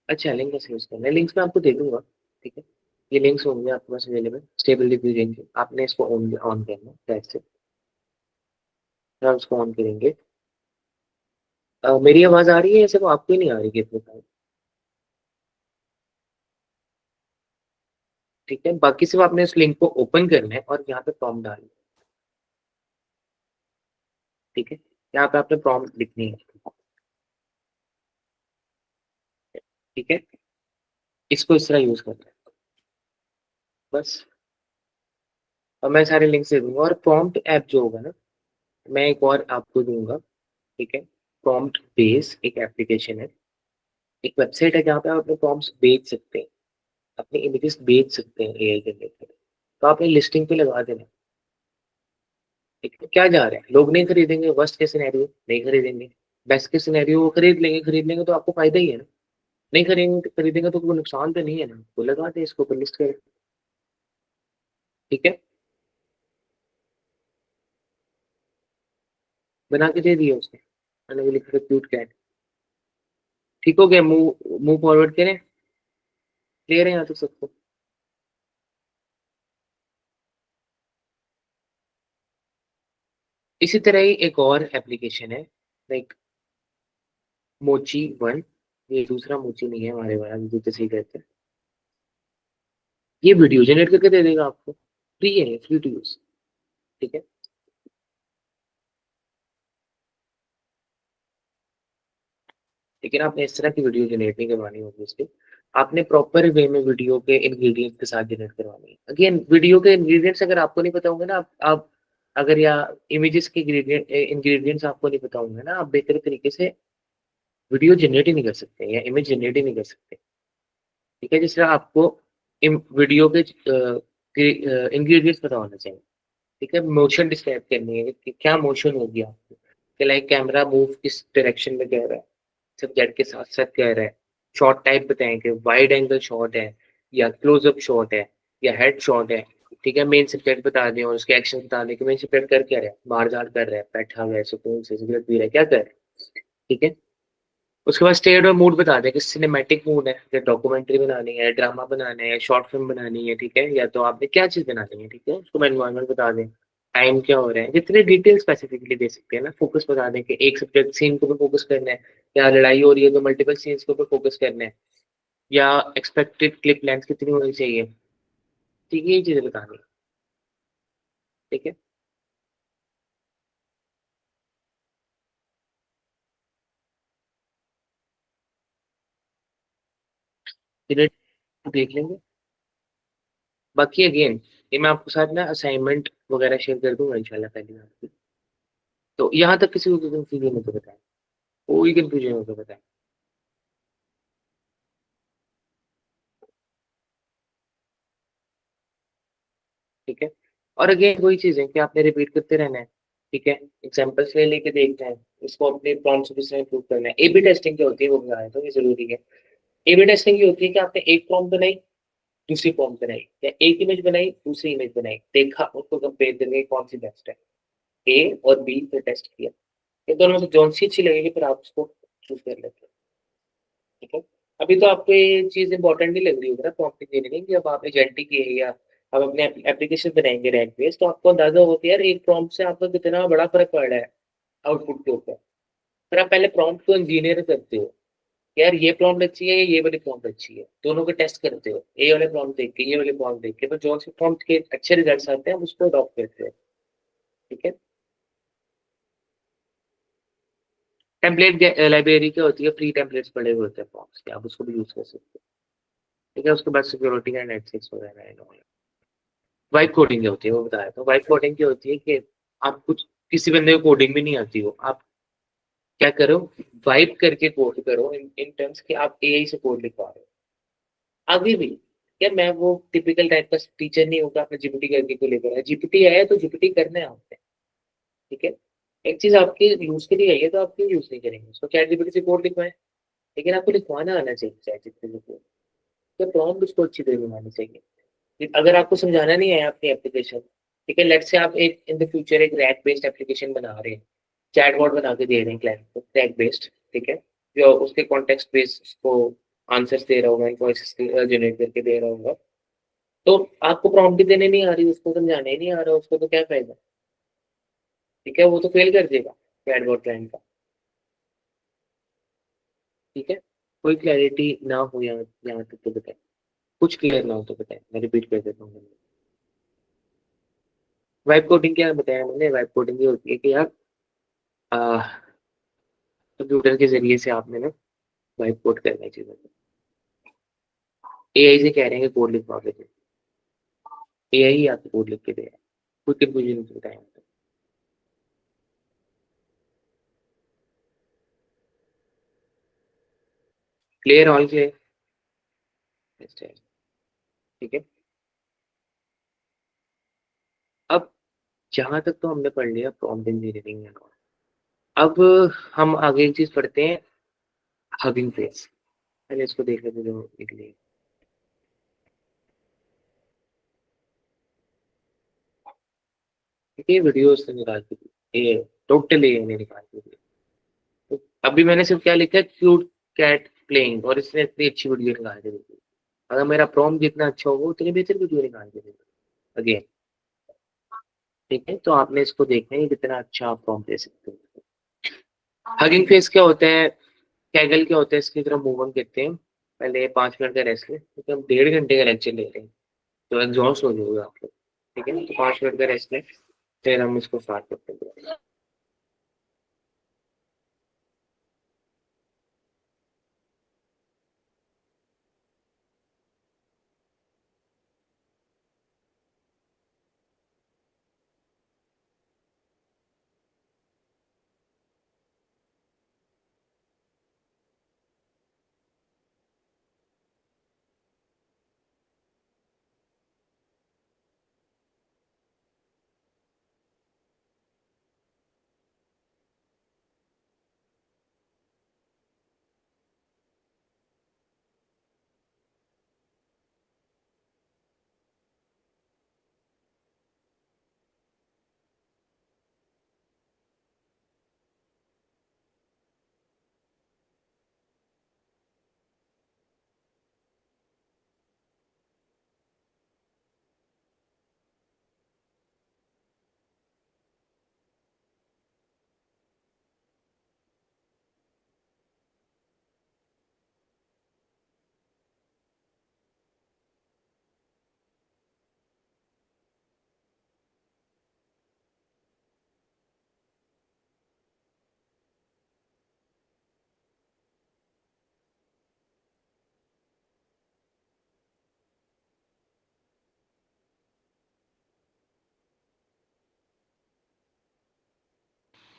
अच्छा लिंक कैसे यूज करना है, लिंक्स मैं आपको दे दूंगा। ठीक है, ये लिंक्स होंगे आपके पास अवेलेबल, स्टेबल डिफ्यूजन के, आपने इसको ऑन ऑन करना है कैसे, हम उसको ऑन करेंगे। मेरी आवाज आ रही है, ऐसे तो आपको ही नहीं आ रही है इतने टाइम। ठीक है, बाकी सिर्फ आपने इस लिंक को ओपन करना है और यहाँ पे प्रॉम्प्ट डालना है। ठीक है, यहाँ पे आपने प्रॉम्प्ट लिखनी है। ठीक है, इसको इस तरह यूज करना है बस। और मैं सारे लिंक्स दे दूंगा, और प्रॉम्प्ट ऐप जो होगा ना, मैं एक और आपको दूंगा। ठीक है, प्रॉम्प्ट बेस एक एप्लीकेशन है, एक वेबसाइट है जहाँ पे आप अपने प्रॉम्प्ट्स बेच सकते हैं, अपने इमेजेस बेच सकते हैं एआई जनरेटेड। तो आपने लिस्टिंग पे लगा देना। ठीक है, क्या जा रहा है, लोग नहीं खरीदेंगे, वर्स्ट के सिनेरियो नहीं खरीदेंगे, बेस्ट के सिनेरियो वो खरीद लेंगे तो आपको फायदा ही है ना। नहीं खरीदेंगे खरीदेंगे तो कोई नुकसान तो नहीं है ना, तो लगा दे इसको ऊपर लिस्ट करें। ठीक है, बना के दे दिया उसने, मैंने भी लिखा क्यूट कैट। ठीक हो गया, मूव मूव फॉरवर्ड करें, क्लियर है यहाँ तक सबको। इसी तरह ही एक और एप्लीकेशन है, लाइक मोची वन। ये दूसरा मोची नहीं है हमारे वाला, जूते सही कहते हैं। ये वीडियो जनरेट करके दे देगा आपको, फ्री है, फ्री टू यूज। ठीक है, लेकिन आपने इस तरह की वीडियो जनरेट नहीं करवानी होगी इसके, आपने प्रॉपर वे में वीडियो के इंग्रेडिएंट्स के साथ जनरेट करवानी है। अगेन वीडियो के इंग्रेडिएंट्स अगर आपको नहीं पता होंगे ना, आप अगर या इमेजेस के इंग्रेडिएंट्स आपको नहीं पता होंगे ना, आप बेहतर तरीके से वीडियो जनरेट ही नहीं कर सकते या इमेज जनरेट ही नहीं कर सकते। ठीक है, जिस तरह आपको वीडियो के इंग्रेडिएंट्स पता होना चाहिए। ठीक है, मोशन डिस्क्राइब करनी है कि क्या मोशन होगी आपको, कि लाइक कैमरा मूव किस डायरेक्शन में कर रहा है, सब्जेक्ट के साथ साथ कह रहा है। शॉट टाइप बताएं कि वाइड एंगल शॉट है, या क्लोजअप शॉट है, या हेड शॉट है। ठीक है, मेन सब्जेक्ट बता दें और उसके एक्शन बता दें कि मेन सब्जेक्ट कर क्या रहा है, मार धाड़ कर रहा है, बैठा हुआ है, सुकून से सिगरेट पी रहा है, क्या कर रहा है। ठीक है, उसके बाद स्टेट और मूड बता दें कि सिनेमैटिक मूड है, या डॉक्यूमेंट्री बनानी है, ड्रामा बनाना है, या शॉर्ट फिल्म बनानी है। ठीक है, या तो आपने क्या चीज़ बनानी है। ठीक है, उसको एनवायरनमेंट बता दें, टाइम क्या हो रहा है, जितने डिटेल स्पेसिफिकली दे सकते हैं ना। फोकस बता दें कि एक सब्जेक्ट सीन के ऊपर फोकस करना है, या लड़ाई हो रही है तो मल्टीपल सीन्स के ऊपर फोकस करना है, या एक्सपेक्टेड क्लिप लेंथ कितनी होनी चाहिए। ठीक है, ये चीज़ें बतानी है। ठीक है, जिन्हें देख लेंगे। बाकी अगेन, ये मैं आपके साथ ना असाइनमेंट वगैरह शेयर कर दूंगा इंशाल्लाह पहली बार। तो यहाँ तक किसी को कंफ्यूजन हो तो बताएं, कोई कंफ्यूजन हो तो बताएं। ठीक है, और अगेन वही चीज़ है कि आपने रिपीट करते रहना है। ठीक है, एग्जाम्पल्स ले लेके देखना है, इसको अपने प्रॉम्प्ट्स के साथ इम्प्रूव करना है। ए बी टेस्टिंग क्या होती है वो बताएं, तो ये जरूरी है। ए बी टेस्टिंग ये होती है कि आपने एक प्रॉम्प्ट बनाई, दूसरी प्रॉम्प्ट बनाई, या एक इमेज बनाई, दूसरी इमेज बनाई, देखा उसको कंपेयर करके कौन सी बेस्ट है। ए और बी पे टेस्ट किया, ये दोनों में से कौन सी अच्छी लगेगी, फिर आप उसको चूज कर लेते हैं। ठीक है, अभी तो आपको ये चीज इंपॉर्टेंट नहीं लग रही होगी ना प्रॉम्प्ट इंजीनियरिंग की, अब आप एजेंटिक है या आप अपने एप्लीकेशन बनाएंगे रैंक बेस, तो आपको अंदाजा होता है यार एक प्रॉम्प्ट से आपका कितना बड़ा फर्क पड़ रहा है आउटपुट के ऊपर। फिर आप पहले प्रॉम्प्ट को इंजीनियर करते हो, यार ये प्रॉम्प्ट अच्छी है या ये वाली प्रॉम्प्ट अच्छी है, दोनों को टेस्ट करते हो, ये वाले प्रॉम्प्ट देख के ये वाले प्रॉम्प्ट देख के, तो जो से प्रॉम्प्ट के अच्छे रिजल्ट्स आते हैं हम उसको अडॉप्ट करते हैं। ठीक है, टेम्पलेट लाइब्रेरी क्या होती है, फ्री टेम्पलेट्स पड़े हुए होते हैं फॉर्म्स के, आप उसको भी यूज कर सकते हो। ठीक है, उसके बाद सिक्योरिटी का नेटफ्लिक्स वगैरह है। वाइब कोडिंग क्या होती है वो बताया था। वाइब कोडिंग क्या होती है कि आप कुछ, किसी बंदे को कोडिंग भी नहीं आती हो, आप क्या करो, वाइब करके कोड करो इन टर्म्स कि आप एआई से कोड लिखवा रहे हो। अभी भी यार मैं वो टिपिकल टाइप का टीचर नहीं होगा, आपने जीपीटी करके को लेकर आया, जीपीटी आया तो जीपीटी करना है आपने। ठीक है, एक चीज आपके यूज के लिए आई है तो आप क्यों यूज नहीं करेंगे उसको, चैट जीपीटी से कोड लिखवाएं, लेकिन आपको लिखवाना आना चाहिए चैट जीपीटी से कोड। तो प्रॉम्प्ट उसको अच्छी तरह बनानी चाहिए। अगर आपको समझाना नहीं है अपनी एप्लीकेशन, ठीक है, लेट से आप एक इन द फ्यूचर एक रैक बेस्ड एप्लीकेशन बना रहे हैं, चैटबॉट बना के दे रहे हैं क्लाइंट को रैक बेस्ड, ठीक है, जो उसके कॉन्टेक्स्ट बेस्ड उसको आंसर्स दे रहा होगा, इनवॉइसेस जनरेट करके दे रहा होगा, तो आपको प्रॉम्प्ट भी देने नहीं आ रही, उसको समझाने ही नहीं आ रहा, उसको तो क्या फायदा। ठीक है, वो तो फेल कर देगा चैटबॉट क्लाइंट का। ठीक है, कोई क्लैरिटी ना हो यहाँ यहाँ तक तो बताए, कुछ क्लियर ना हो तो बताए, मैं रिपीट कर देता हूँ। वाइब कोडिंग क्या बताया मैंने, वाइब कोडिंग ये होती है कि यार कंप्यूटर के जरिए से आपने ना वाइब कोड करना है चीजों को। एआई से कह रहे हैं कि कोड लिखवा के दे, एआई ही आपको कोड लिख के दे रहा है, कोई कंफ्यूजन नहीं होता है। Clear, all clear. ठीक है, अब जहां तक तो हमने पढ़ लिया प्रॉम्प्ट इंजीनियरिंग एंड ऑल, अब हम आगे एक चीज पढ़ते हैं, हगिंग फेस। पहले इसको देख लेते जो निकली। ठीक है, वीडियोस से निकाल के दी ये, टोटली ये नहीं निकाल के दी। तो अभी मैंने सिर्फ क्या लिखा है, क्यूट कैट प्लेइंग, और इसने इतनी अच्छी वीडियो निकाल के दी। अगर मेरा प्रॉम्प्ट जितना अच्छा होगा उतनी बेहतर वीडियो निकाल के देगा अगेन। ठीक है, तो आपने इसको देखना है कि कितना अच्छा आप प्रॉम्प्ट दे सकते हो। हगिंग फेस क्या होता है, कैगल क्या होता है, इसकी तरफ मूव ऑन करते हैं। पहले 5 मिनट का रेस्ट लें, क्योंकि हम 1.5 घंटे का लेक्चर ले रहे हैं, तो एग्जॉस्ट हो जाओगे आप लोग। ठीक है, तो 5 मिनट का रेस्ट लें, फिर हम इसको स्टार्ट करते हैं।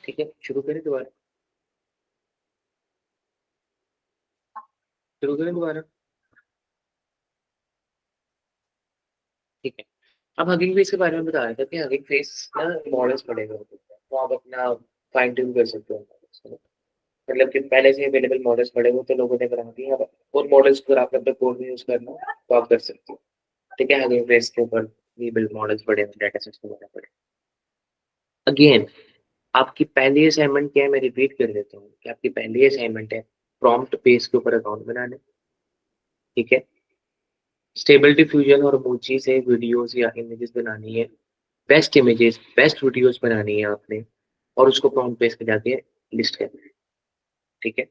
ठीक है, शुरू करें दोबारा, शुरू करें दोबारा। ठीक है, अब हगिंग फेस के बारे में बता रहा था कि हगिंग फेस ना मॉडल्स पड़ेगा होते हैं, तो आप अपना फाइन ट्यून कर सकते हो models को। मतलब कि पहले से अवेलेबल मॉडल्स पड़े हुए तो लोगों ने बना दिए, अब उन मॉडल्स को आप अपने कोड में यूज करना तो आप कर सकते हो। ठीक है, हगिंग फेस के ऊपर भी बिल्ड मॉडल्स पड़े हैं, डाटा सेट्स को बना पड़े। अगेन, आपकी पहली असाइनमेंट क्या है, मैं रिपीट कर देता हूँ कि आपकी पहली असाइनमेंट है प्रॉम्प्ट बेस के ऊपर अकाउंट बनाने। ठीक है, स्टेबल डिफ्यूजन और मोची से वीडियोस या इमेजेस बनानी है, बेस्ट इमेजेस बेस्ट वीडियोस बनानी है आपने, और उसको प्रॉम्प्ट बेस पे जाके लिस्ट करना है। ठीक है,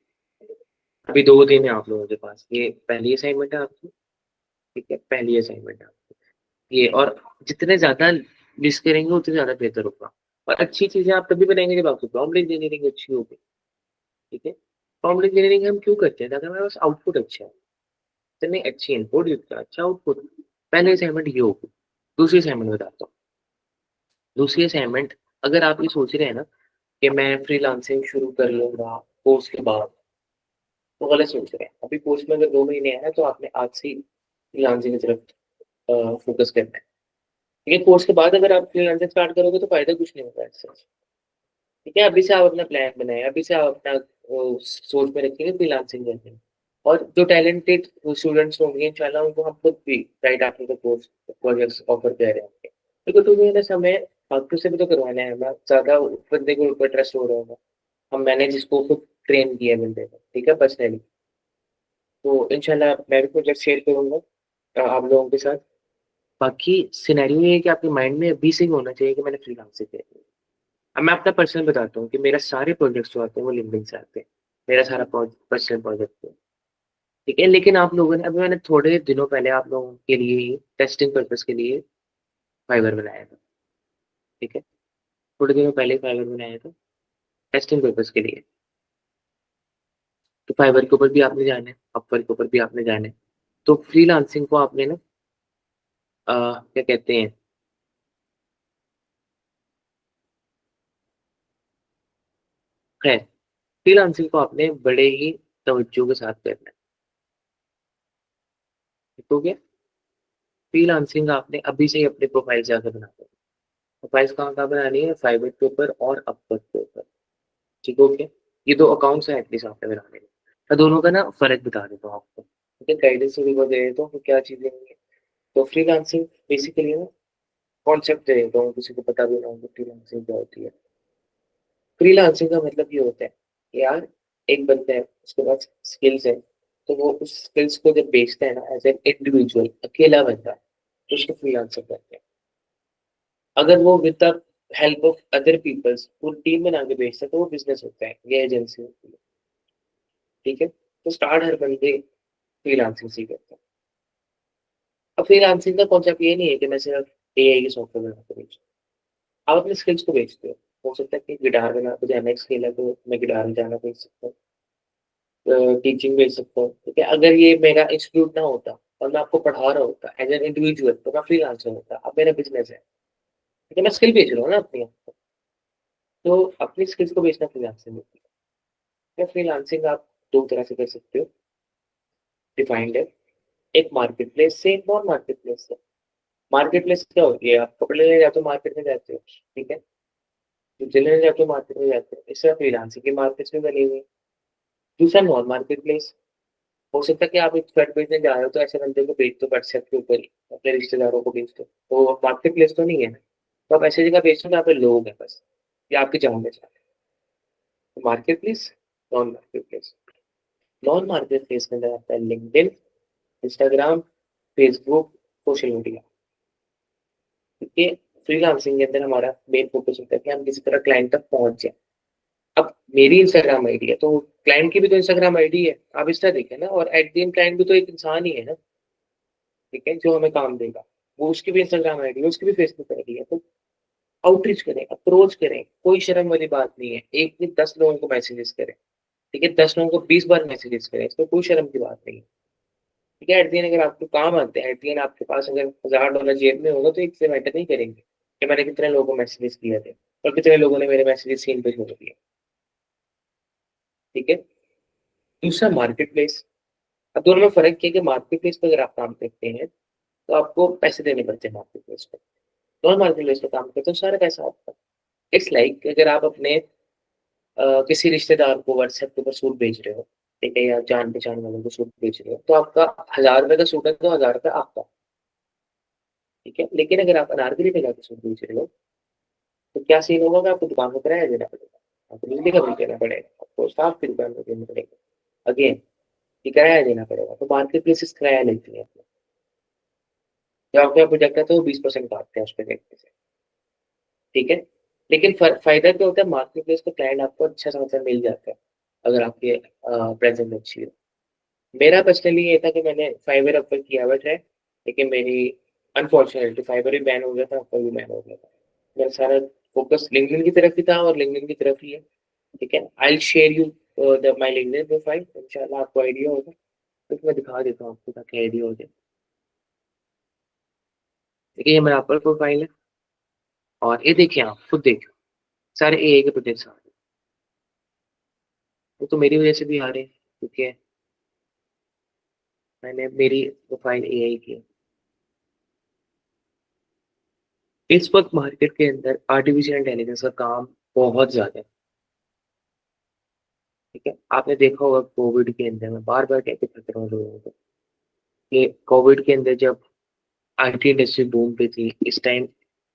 अभी 2 दिन है आप लोगों के पास, ये पहली असाइनमेंट है आपकी। ठीक है, पहली असाइनमेंट है आपकी ये, और जितने ज्यादा लिस्ट करेंगे उतने ज्यादा बेहतर होगा। और अच्छी चीजें आप तभी बनाएंगे जब आपकी प्रॉम्प्ट इंजीनियरिंग अच्छी होगी। ठीक है। प्रॉम्प्ट इंजीनियरिंग हम क्यों करते हैं? ताकि हमारे पास आउटपुट अच्छा है, इतनी अच्छी इनपुट, इतना अच्छा आउटपुट। पहले असाइनमेंट ये होगी। दूसरी असाइनमेंट बताता हूँ। दूसरी असाइनमेंट, अगर आप ये सोच रहे हैं ना कि मैं फ्रीलांसिंग शुरू कर लूंगा कोर्स के बाद, तो गलत सोच रहे हैं। अभी कोर्स में अगर 2 महीने है ना, तो आपने आज से फ्रीलांसिंग की तरफ फोकस करना है। लेकिन कोर्स के बाद अगर आप फ्रीलांसिंग स्टार्ट करोगे तो फायदा कुछ नहीं होगा इससे। ठीक है, अभी से आप अपना प्लान बनाएं, अभी से आप अपना सोच में रखिए फ्रीलांसिंग करने में। और जो टैलेंटेड स्टूडेंट्स होंगे इंशाल्लाह, उनको हम खुद भी right after the course projects offer कर रहे होंगे। देखो, तुम्हें ना समय फालतू से भी तो करवाना है ना, ज़्यादा बंदे के ऊपर ट्रस्ट हो रहा होगा। हम मैंने जिसको खुद ट्रेन किया है बंदे को, ठीक है, पर्सनली। तो इंशाल्लाह मैं भी प्रोजेक्ट शेयर करूंगा आप लोगों के साथ। बाकी सिनेरियो ये है कि आपके माइंड में अभी से ही होना चाहिए कि मैंने फ्रीलांसिंग किया है। अब मैं अपना पर्सनल बताता हूँ कि मेरा सारे प्रोजेक्ट्स जो आते हैं वो लिंक्डइन से आते हैं। मेरा सारा पर्सनल प्रोजेक्ट है, ठीक है। लेकिन आप लोगों ने, अभी मैंने थोड़े दिनों पहले आप लोगों के लिए टेस्टिंग पर्पस के लिए फाइवर बनाया था, ठीक है। थोड़े दिनों पहले फाइवर बनाया था टेस्टिंग पर्पस के लिए। तो फाइवर के ऊपर भी आपने जाना है, अपवर के ऊपर भी आपने जाना है। तो फ्रीलांसिंग को आपने ना क्या कहते हैं, खैर, फ्रीलांसिंग को आपने बड़े ही तवज्जो के साथ करना है, ठीक हो गया। फ्रीलांसिंग आपने अभी से ही अपने प्रोफाइल जाकर बनाना है। प्रोफाइल्स कहाँ कहाँ बनानी है? फाइवर के ऊपर और अपवर्क के ऊपर, ठीक हो गया। ये 2 अकाउंट्स हैं एटलीस्ट आपने बनाने हैं। मैं दोनों का ना फ़र्क बता देता हूँ आपको, ठीक है, गाइडेंस भी दे देता हूँ कि क्या चीज़ें हैं। तो फ्रीलांसिंग बेसिकली ना, कॉन्सेप्ट दे देता हूँ, किसी को पता भी ना हो कि फ्रीलांसिंग क्या होती है। फ्रीलांसिंग का मतलब ये होता है कि यार, एक बंदा है, उसके पास स्किल्स है, तो वो उस स्किल्स को जब बेचता है ना एज एन इंडिविजुअल, अकेला बंदा, तो उसको फ्रीलांसर कहते हैं। अगर वो with the help of other peoples पूरी टीम बना के बेचता है, तो वो बिजनेस होता है, ये एजेंसी होती है, ठीक है। तो स्टार्ट हर बंदे फ्रीलांसिंग से ही करते हैं। अब फ्रीलांसिंग का कॉन्सेप्ट ये नहीं है कि मैं सिर्फ एआई के सॉफ्टवेयर बना के बेचूं। आप अपने स्किल्स को बेचते हो सकता है कि गिटार बना बजाना एक स्किल है, तो मैं गिटार बजाना बेच सकता हूँ, टीचिंग बेच सकता हूँ, ठीक है। अगर ये मेरा इंस्टीट्यूट ना होता और मैं आपको पढ़ा रहा होता एज एन इंडिविजुअल, तो मैं फ्रीलांसर होता। अब मेरा बिजनेस है, ठीक है, मैं स्किल बेच रहा हूँ ना अपनी। तो अपनी स्किल्स को बेचना फ्रीलांसिंग होती है। फ्रीलांसिंग आप 2 तरह से कर सकते हो, डिफाइंड है। एक मार्केट प्लेस से, एक नॉन मार्केट प्लेस से। मार्केट प्लेस क्या होती है? आप कपड़े लेने जाते हो, मार्केट में जाते हो, ठीक है। जूते लेने जाते हो, मार्केट में जाते हो। इस तरह फ्रीलांसिंग की मार्केट्स में बनी हुई है। दूसरा नॉन मार्केट प्लेस, हो सकता है कि आप एक शर्ट बेचने जा रहे हो, तो ऐसे बंदे को बेच दो व्हाट्सएप के ऊपर ही, अपने रिश्तेदारों को बेच दो, तो मार्केट प्लेस तो नहीं है ना। तो आप ऐसी जगह बेच दो जहाँ पे लोग हैं बस, या आपके जान पहचान है। तो market place, non market place. Non market place के अंदर आता है LinkedIn, Instagram, Facebook, social media, क्योंकि फ्रीलांसिंग के अंदर हमारा मेन फोकस होता है कि हम किसी तरह क्लाइंट तक पहुंच जाए। अब मेरी इंस्टाग्राम आईडी है, तो क्लाइंट की भी तो इंस्टाग्राम आईडी है, आप इस तरह देखें ना। और एट द एंड क्लाइंट भी तो एक इंसान ही है ना, ठीक है, जो हमें काम देगा। वो, उसकी भी इंस्टाग्राम आईडी है, उसकी भी फेसबुक आईडी है। तो आउटरीच करें, अप्रोच करें, कोई शर्म वाली बात नहीं है। एक नहीं 10 लोगों को मैसेजेस करें, ठीक है, 10 लोगों को 20 बार मैसेजेस करें, इसमें कोई शर्म की बात नहीं है, ठीक है। एट द एंड अगर आपको काम आते हैं, एट द एंड आपके पास अगर $1000 जेब में होगा, तो एक से मैटर नहीं करेंगे कि मैंने कितने लोगों को मैसेजेस किए थे और कितने लोगों ने मेरे मैसेजेस सीन पे छोड़ दिए, ठीक है। दूसरा मार्केट प्लेस। अब दोनों में फ़र्क ये है कि मार्केट प्लेस पे अगर आप काम करते हैं, तो आपको पैसे देने पड़ते हैं मार्केट प्लेस पे। नॉन मार्केट प्लेस पे काम करते हो, सारा पैसा आपका। इट्स लाइक अगर आप अपने किसी रिश्तेदार को व्हाट्सएप के ऊपर सूट भेज रहे हो, ठीक है, या जान-पहचान वालों को सूट भेज रहे हो, तो आपका ₹1000 का सूट है, तो ₹1000 आपका, ठीक है। लेकिन अगर आप अनारकली पे जाके सूट बेच रहे हो, तो क्या सीन होगा कि आपको दुकान को किराया देना पड़ेगा, आपको बिजली का बिल देना पड़ेगा, आपको स्टाफ की दुकान में देना पड़ेगा। अगेन, ये किराया देना पड़ेगा। तो मार्केट प्लेसेस किराया लेती है। जो आपका प्रोजेक्ट है, तो वो 20% काटते हैं उस प्रोजेक्ट से, ठीक है। लेकिन फ़ायदा क्या होता है? मार्केट प्लेस पे क्लाइंट आपको अच्छा खासा मिल जाता है, अगर आपकी प्रेज़ेंस अच्छी है। मेरा पर्सनली ये था कि मैंने फाइवर अपवर्क किया हुआ है, लेकिन मेरी अनफॉर्चुनेटली फाइवर भी बैन हो गया था, अपवर्क भी बैन हो गया था। मेरा सारा फ़ोकस लिंक्डइन की तरफ ही था और लिंक्डइन की तरफ ही है, ठीक है। आई विल शेयर यू जब मैं लिंक्डइन प्रोफाइल इंशाल्लाह आपको आइडिया होगा, तो मैं दिखा देता हूँ आपको ताकि आइडिया हो जाए। देखिए ये मेरा अपर प्रोफाइल है और ये देखिए आप खुद देखिए सारे एआई के प्रोजेक्ट्स आ रहे हैं। वो तो मेरी वजह से भी आ रहे हैं क्योंकि मैंने मेरी प्रोफाइल एआई की है। इस वक्त मार्केट के अंदर आर्टिफिशियल इंटेलिजेंस का काम बहुत ज़्यादा है, ठीक है? आपने देखा होगा कोविड के अंदर मैं बार-बार कह के थक रहा हूँ लोगों को कि कोविड के अंदर जब आईटी इंडस्ट्री बूम पे थी, इस टाइम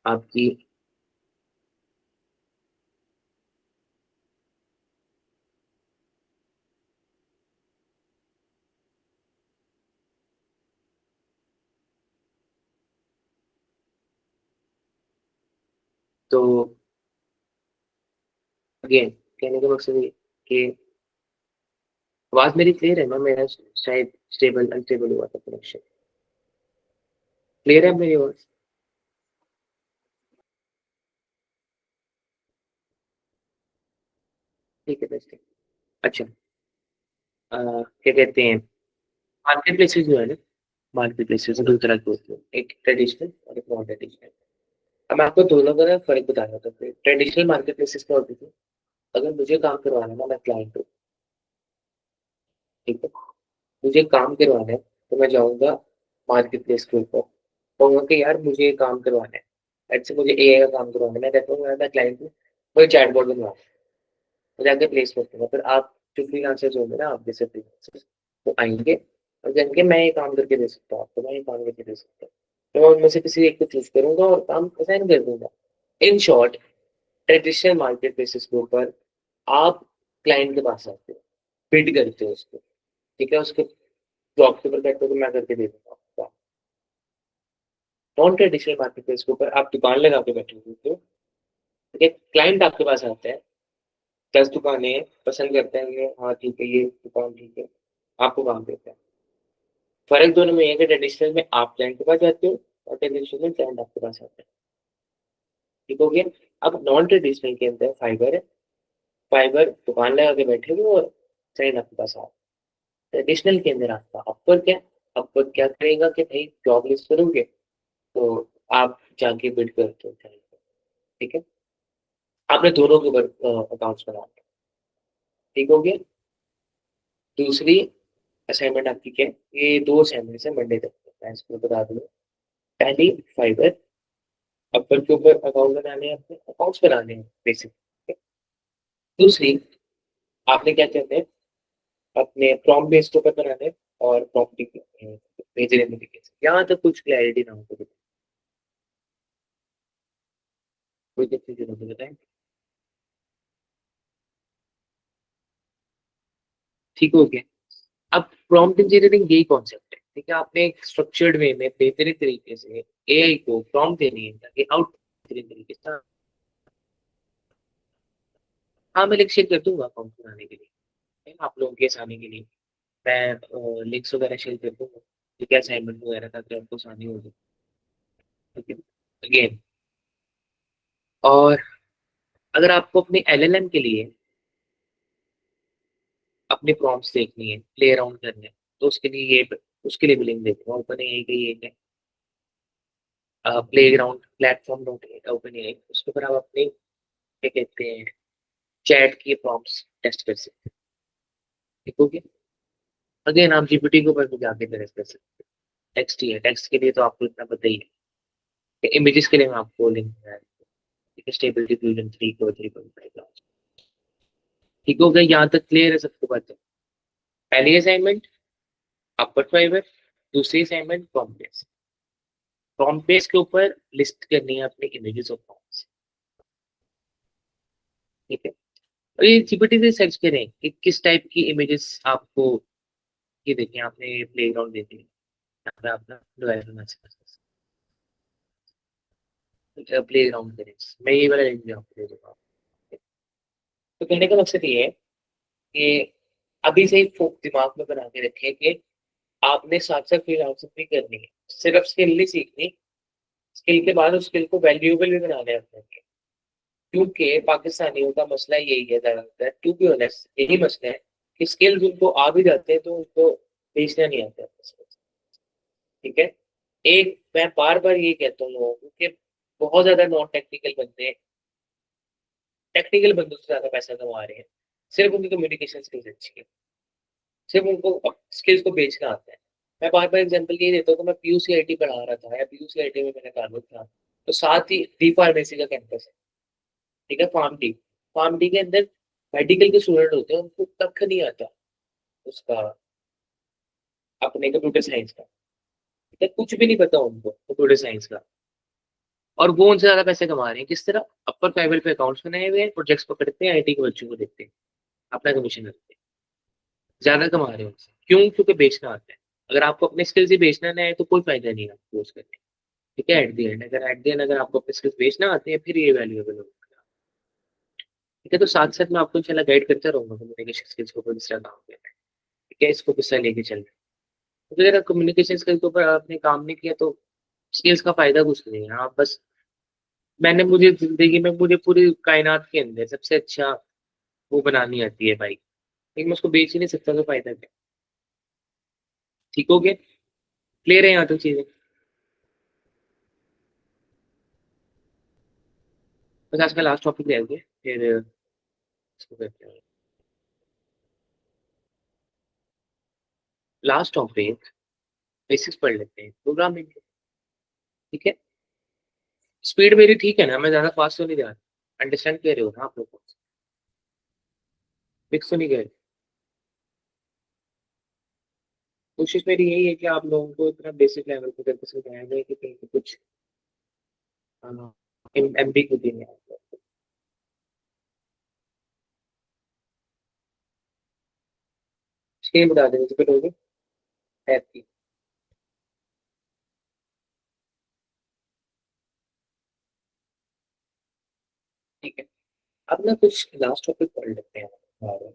आपकी तो अगेन कहने का मकसद ये कि आवाज़ मेरी क्लियर है ना? मेरा शायद स्टेबल अनस्टेबल हुआ था कनेक्शन। क्लियर है मेरी आवाज़? ठीक है बेस्ट है। अच्छा क्या कहते हैं मार्केट प्लेसेस जो है ना, मार्केट प्लेसेस 2 तरह के होते हैं, एक ट्रेडिशनल और एक नॉन ट्रेडिशनल। अब मैं आपको दोनों का ना फ़र्क बता रहा था। फिर ट्रेडिशनल मार्केट प्लेसेस क्या होती थी, अगर मुझे काम करवाना है ना मैं क्लाइंट हूँ, ठीक है? मुझे काम करवाना है तो मैं जाऊँगा मार्केट प्लेस के ऊपर, कहूँगा कि यार मुझे ये काम करवाना है। लेट्स से मुझे एआई का काम करवाना है, मैं कहता हूँ यार मैं क्लाइंट हूँ, मुझे चैटबॉट बनवाना है, मैं जाके प्लेस करता हूँ। फिर आप जो फ्रीलांसर्स होंगे ना आप जैसे फ्रीलांसर्स, वो आएँगे और कहेंगे मैं ये काम करके दे सकता हूँ आपको, मैं ये काम करके दे सकता हूँ। तो मैं उनमें से किसी एक को चूज़ करूँगा और काम असाइन कर दूँगा। In short traditional market places के ऊपर आप क्लाइंट के पास आते हो, बिड करते हो उसको, ठीक है? उसके जॉब के ऊपर बैठते हो तो मैं करके दे दूँगा आपको। नॉन ट्रेडिशनल मार्केट प्लेस के ऊपर आप दुकान लगा के बैठे होते हो, ठीक है? क्लाइंट आपके पास आता है, 10 दुकानें हैं, पसंद करता है कि हाँ ठीक है, ये दुकान ठीक है, आपको काम देता है। फ़र्क दोनों में ये है कि ट्रेडिशनल में आप क्लाइंट के पास जाते हो और ट्रेडिशनल में क्लाइंट आपके पास आता है, ठीक हो गया? अब नॉन ट्रेडिशनल के अंदर फाइबर है, फाइबर दुकान लगा के बैठे हो और क्लाइंट आपके पास आ रहा है। ट्रेडिशनल के अंदर आपका अपवर्क है, अपवर्क क्या करेगा कि भई जॉब लिस्ट करोगे, तो आप जाके बिड करते हो क्लाइंट को, ठीक है? आपने दोनों के ऊपर अकाउंट्स बनाने हैं, ठीक हो गया? दूसरी असाइनमेंट आपकी क्या है? ये 2 असाइनमेंट्स हैं मंडे तक, मैं इसको बता दूँगा। पहली फाइवर, अपवर के ऊपर अकाउंट बनाने हैं आपको, अकाउंट्स बनाने हैं बेसिक, ठीक है? दूसरी आपने क्या करना है, अपने प्रॉम्प्ट बेस के ऊपर बनाना है और प्रॉम्प्ट भेजने में यहाँ तक कुछ क्लैरिटी ना हो तो कोई कंफ्यूजन हो तो बताएँ? ठीक हो गया? अब प्रॉम्प्ट इंजीनियरिंग यही कॉन्सेप्ट है, ठीक है? आपने एक स्ट्रक्चर्ड वे में बेहतरीन तरीके से एआई को प्रॉम्प्ट देनी है ताकि आउटपुट बेहतरीन तरीके से हाँ, मैं लिंक शेयर कर दूँगा अकाउंट बनाने के लिए, है ना? आप लोगों के आसानी के लिए। मैं लिंक्स वगैरह शेयर कर दूँगा, ठीक है? असाइनमेंट वगैरह ताकि आपको आसानी हो जाए, ठीक है? अगेन और अगर आपको अपने एलएलएम के लिए अपने प्रॉम्प्ट्स देखनी है, प्ले अराउंड करने हैं, तो उसके लिए भी लिंक देते हैं। ओपनएआई का ये है प्लेग्राउंड प्लेटफ़ॉर्म डॉट ओपनएआई उसके ऊपर आप अपने क्या कहते हैं चैट के प्रॉम्प्ट्स टेस्ट कर सकते हैं, ठीक हो गया? अगेन आप जीपीटी के ऊपर भी जाके टेस्ट कर सकते हैं। टेक्स्ट ही है, टेक्स्ट के लिए तो आपको इतना पता ही है। इमेजेस के लिए मैं आपको लिंक है, स्टेबल डिफ्यूजन 3 को 3.5 ठीक हो गया? यहाँ तक क्लियर है सबको बातें? पहली असाइनमेंट अपर फाइबर, दूसरी assignment prompt base. Prompt base के ऊपर लिस्ट करनी है अपनी इमेजेस और प्रॉम्प्ट्स, ठीक है? और ये जीपीटी से सर्च करें कि किस टाइप की इमेजेस आपको ये देखिए आपने प्लेग्राउंड दे दिया, यहाँ पे अपना डिवाइस प्लेग्राउंड करें। मैं ये वाला लिंक भी आपको दे दूँगा। तो कहने का मकसद ये है कि अभी से ही दिमाग में बना के रखें कि आपने साथ-साथ फ्रीलांसिंग भी करनी है। सिर्फ स्किल नहीं सीखनी, स्किल के बाद उस स्किल को वैल्यूएबल भी बनाना है अपने लिए। क्योंकि पाकिस्तानियों का मसला यही है ज्यादातर, टू बी ऑनेस्ट यही मसला है कि स्किल्स उनको आ भी जाते हैं तो उनको बेचना नहीं आता। ठीक है, एक मैं बार बार ये कहता हूँ लोगों को कि बहुत ज्यादा नॉन टेक्निकल बंदे टेक्निकल बंदों से ज्यादा पैसा कमा रहे हैं, सिर्फ उनकी कम्युनिकेशन स्किल्स अच्छी है, सिर्फ उनको स्किल्स को बेचना आता है। मैं बार बार एग्जांपल ये देता हूँ कि मैं पीयूसीआईटी पढ़ा रहा था या पीयूसीआईटी में मेरा ताल्लुक था, तो साथ ही डी फार्मेसी का कैंपस है। ठीक है, फार्म डी के अंदर मेडिकल के स्टूडेंट होते हैं, उनको तक नहीं आता उसका, अपने कंप्यूटर साइंस का, ठीक है, कुछ भी नहीं पता उनको कंप्यूटर साइंस का, और वो उनसे ज्यादा पैसे कमा रहे हैं। किस तरह? अपर प्राइवेट पे अकाउंट्स बनाए हुए हैं, प्रोजेक्ट्स पकड़ते हैं, आईटी के बच्चों को देखते हैं, अपना कमीशन रखते हैं, ज्यादा कमा रहे हैं उनसे। क्यों? क्योंकि बेचना आता है। अगर आपको अपने स्किल्स ही बेचना ना है तो कोई फायदा नहीं है आपको कोर्स करने। ठीक है, एट द एंड अगर आपको अपने स्किल्स बेचना आते हैं फिर ये वैल्यूएबल होगा। ठीक है, तो साथ साथ मैं आपको इंशाल्लाह गाइड करता रहूंगा कम्युनिकेशन स्किल्स को ऊपर किस तरह काम करना है। ठीक है, इसको किस तरह लेके चलना है, क्योंकि अगर कम्युनिकेशन स्किल्स के ऊपर आपने काम नहीं किया तो स्किल्स का फायदा कुछ नहीं है। आप बस, मैंने मुझे जिंदगी में मुझे पूरी कायनात के अंदर सबसे अच्छा वो बनानी आती है भाई, लेकिन मैं उसको बेच ही नहीं सकता तो फायदा क्या? ठीक हो गया? क्लियर है यहाँ तक चीजें? बस आज का लास्ट टॉपिक रह गया, फिर इसको करते हैं। लास्ट टॉपिक बेसिक्स पढ़ लेते हैं प्रोग्रामिंग के। ठीक है, स्पीड मेरी ठीक है ना? मैं ज्यादा फास्ट तो नहीं जा रहा? अंडरस्टैंड कर रहे हो ना आप लोग? फिक्स तो नहीं कर रहे? कोशिश मेरी यही है कि आप लोगों को इतना बेसिक लेवल पे करके समझाया जाए कि कहीं पे कुछ एमबी को भी नहीं आता। स्क्रीन बता दें विजिबल होगी टैब की। ठीक है, अब ना कुछ लास्ट टॉपिक पढ़ लेते हैं। और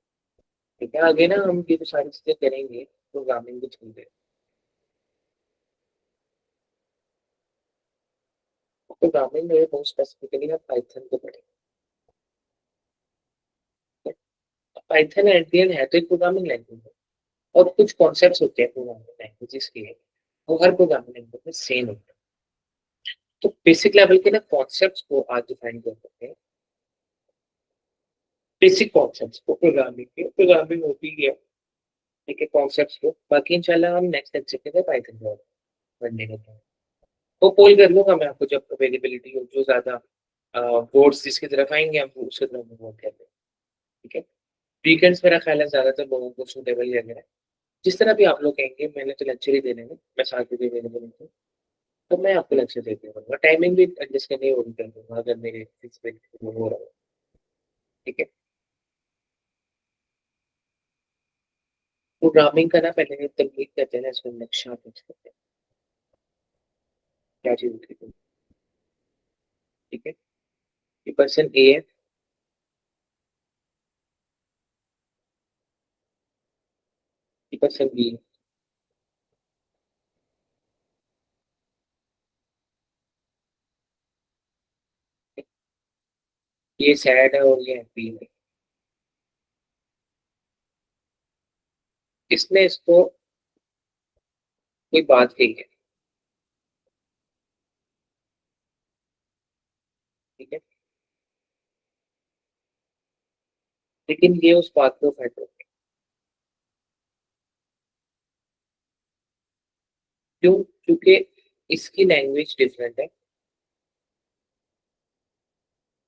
ठीक है, आगे ना हम ये जो सारी चीजें करेंगे प्रोग्रामिंग भी चलते हैं। प्रोग्रामिंग में बहुत स्पेसिफिकली हम पाइथन को पढ़ेंगे। पाइथन एट द एंड है तो एक प्रोग्रामिंग लैंग्वेज है, और कुछ कॉन्सेप्ट्स होते हैं प्रोग्रामिंग लैंग्वेजेस के, वो हर प्रोग्रामिंग लैंग्वेज में सेम होते हैं। तो बेसिक लेवल के ना कॉन्सेप्ट्स को आज डिफाइन कर सकते हैं। बेसिक कॉन्सेप्ट्स को प्रोग्रामिंग होती है। ठीक है, कॉन्सेप्ट्स को बाकी इंशाल्लाह हम नेक्स्ट लेक्चर के लिए पाइथन को पढ़ने का plan। वो पोल कर लूंगा मैं आपको जब अवेलेबिलिटी हो, जो ज्यादा बोर्ड्स जिसकी तरफ आएंगे हम उसकी तरफ मूव कर लेंगे। ठीक है, वीकेंड्स मेरा ख्याल है ज्यादातर लोगों को सूटेबल ही लग रहा है। जिस तरह भी आप लोग कहेंगे, मैंने तो लेक्चर ही देने में, मैं 7 बजे अवेलेबल हूँ, तो मैं आपको लेक्चर देते रहूंगा, टाइमिंग भी एडजस्ट करने होगी कर दूंगा अगर मेरे फिक्स हो रहा है। ठीक है, प्रोग्रामिंग का ना पहले तकनीक कहते हैं ना, इसको नक्शा कहते हैं। क्या चीज होती है? ठीक है, ये पर्सन ए है, ये पर्सन बी है, ये सैड है और ये हैप्पी है। इसने इसको कोई बात कही है। ठीक है, लेकिन ये उस बात को हट रहा है। क्यों? क्योंकि इसकी लैंग्वेज डिफरेंट है,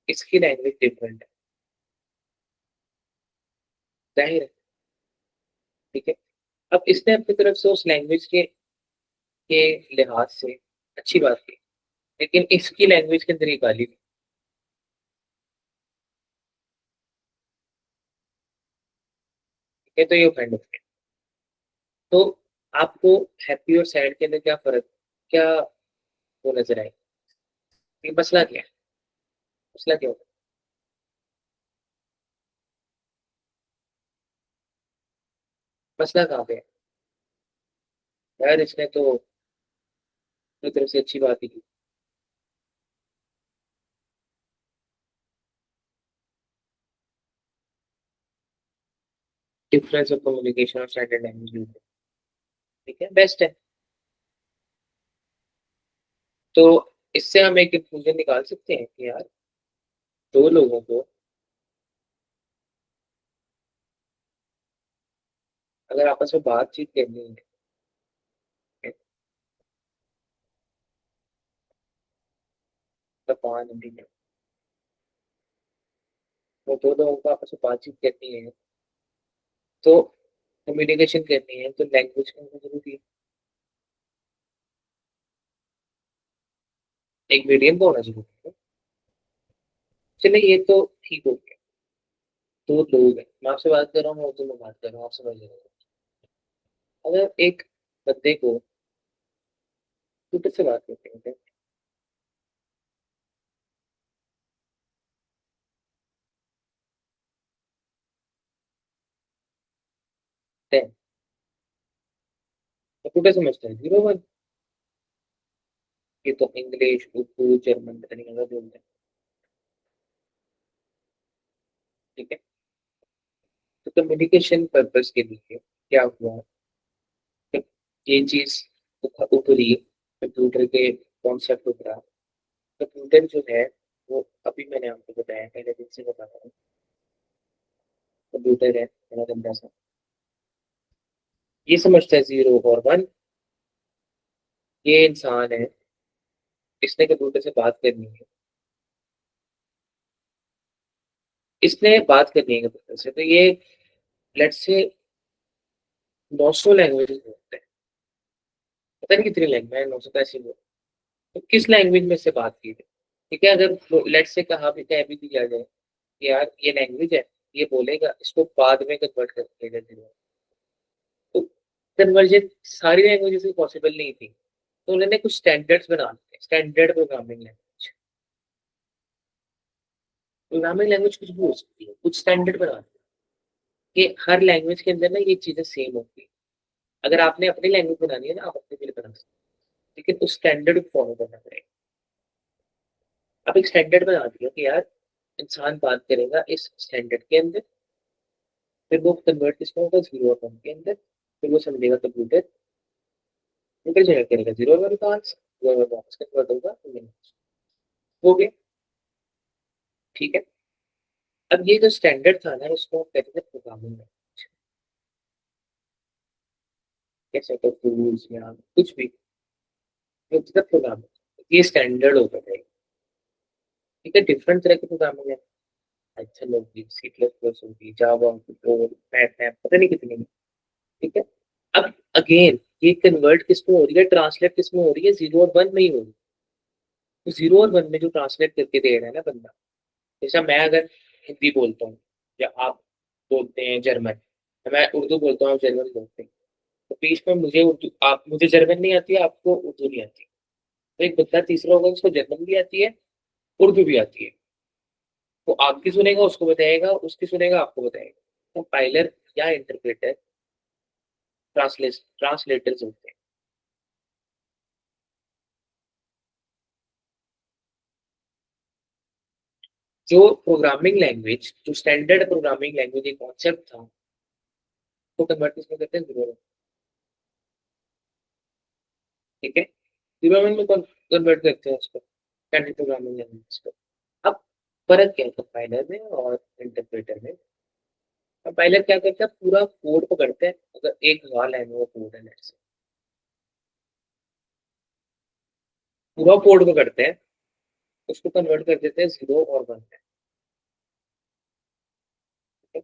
इसकी लैंग्वेज डिफरेंट है, जाहिर है। ठीक है, अब इसने अपनी तरफ से उस लैंग्वेज के लिहाज से अच्छी बात की, लेकिन इसकी लैंग्वेज के अंदर ये गाली दी। ठीक है, तो ये ऑफेंड हो गया। तो आपको हैप्पी और सैड के अंदर क्या फर्क, क्या वो नजर आए? ये मसला क्या है? मसला क्या होगा? मसला कहाँ पे है? यार इसने तो अपनी तरफ से अच्छी बात ही की। डिफरेंस ऑफ कम्युनिकेशन और स्टैंडर्ड लैंग्वेज यूज। ठीक है, बेस्ट है। तो इससे हम एक कंक्लूजन निकाल सकते हैं कि यार दो लोगों को अगर आपस में बातचीत करनी है तो पान वो दो लोगों को आपस में बातचीत करनी है तो कम्युनिकेशन करनी है तो लैंग्वेज का होना जरूरी है। एक मीडियम का होना जरूरी है। चलिए ये तो ठीक हो गया। दो लोग हैं, मैं आपसे बात कर रहा हूँ, मैं उर्दू में बात कर रहा हूँ, आप समझ रहे हो। अगर एक बंदे को कंप्यूटर से बात करते हैं कंप्यूटर समझता है 0 1। ये तो इंग्लिश उर्दू जर्मन पता नहीं क्या बोलते हैं। ठीक है, तो कम्युनिकेशन पर्पस के लिए क्या हुआ, जब ये चीज उभरी, कंप्यूटर के कॉन्सेप्ट उभरा। कंप्यूटर जो है वो अभी मैंने आपको बताया, पहले दिन से बता रहा हूँ। कंप्यूटर है बड़ा गंदा सा, ये समझता है 0 और 1। ये इंसान है, इसने कंप्यूटर से बात करनी है, इसने बात करनी है कंप्यूटर से, तो ये लेट्स से 900 लैंग्वेज बोलते हैं, पता नहीं कितनी लैंग्वेज, 900 लोग, तो किस लैंग्वेज में से बात की है। ठीक है, अगर लेट्स से कहा भी कह भी दिया जाए कि यार ये लैंग्वेज है, ये बोलेगा, इसको बाद में कन्वर्ट कर दिया जाए, तो कन्वर्जन सारी लैंग्वेजेस में पॉसिबल नहीं थी, तो उन्होंने कुछ स्टैंडर्ड्स बना दिए, standard programming language. Programming language कुछ भी हो सकती है, कुछ स्टैंडर्ड बना दिए कि हर लैंग्वेज के अंदर ना ये चीजें सेम होती है। अगर आपने अपनी लैंग्वेज बनानी है ना, आप अपने लिए बना सकते हैं, लेकिन उस स्टैंडर्ड को फॉलो करना पड़ेगा। अब एक स्टैंडर्ड बना दिया कि यार इंसान बात करेगा इस स्टैंडर्ड के अंदर, फिर वो कन्वर्ट किसमें होगा 0 और 1 के अंदर, फिर वो समझेगा कंप्यूटर, कंप्यूटर जनरेट करेगा 0 और 1 का आंसर, 0 और 1 वापस कन्वर्ट होगा हो गया। ठीक है, अब ये जो स्टैंडर्ड था ना, इसको हम कहते थे प्रोग्रामिंग में, कैसे तो टूल्स या कुछ भी, प्रोग्रामिंग ये स्टैंडर्ड होता था। ठीक है, डिफरेंट तरह के प्रोग्रामिंग है, पाइथन होगी, सी प्लस प्लस होगी, जावा होगी, मैथ है, पता नहीं कितनी है। ठीक है, अब अगेन ये कन्वर्ट किसमें हो रही है, ट्रांसलेट किसमें हो रही है, 0 और 1 में ही हो रही है। तो 0 और 1 में जो ट्रांसलेट करके दे रहा है ना बंदा, जैसा मैं अगर हिंदी बोलता हूँ या आप बोलते हैं जर्मन, तो मैं उर्दू बोलता हूँ, आप जर्मन बोलते हैं, तो बीच में मुझे उर्दू, आप मुझे जर्मन नहीं आती है, आपको उर्दू नहीं आती, तो एक बंदा तीसरा होगा उसको जर्मन भी आती है, उर्दू भी आती है, वो आपकी सुनेगा उसको बताएगा, उसकी सुनेगा आपको बताएगा। कंपाइलर या इंटरप्रेटर, ट्रांसलेटर्स होते हैं। जो प्रोग्रामिंग लैंग्वेज, जो स्टैंडर्ड प्रोग्रामिंग लैंग्वेज एक कॉन्सेप्ट था, वो कन्वर्ट किसमें करते हैं 0। ठीक है, 0 में कन्वर्ट करते हैं उसको स्टैंडर्ड प्रोग्रामिंग लैंग्वेज को। अब फर्क क्या है कंपाइलर में और इंटरप्रेटर में। कंपाइलर क्या करता है, पूरा कोड पकड़ते हैं, अगर 1000 लाइन में वो कोड है let's say, पूरा कोड पकड़ते हैं, उसको कन्वर्ट कर देते हैं 0 और 1 में।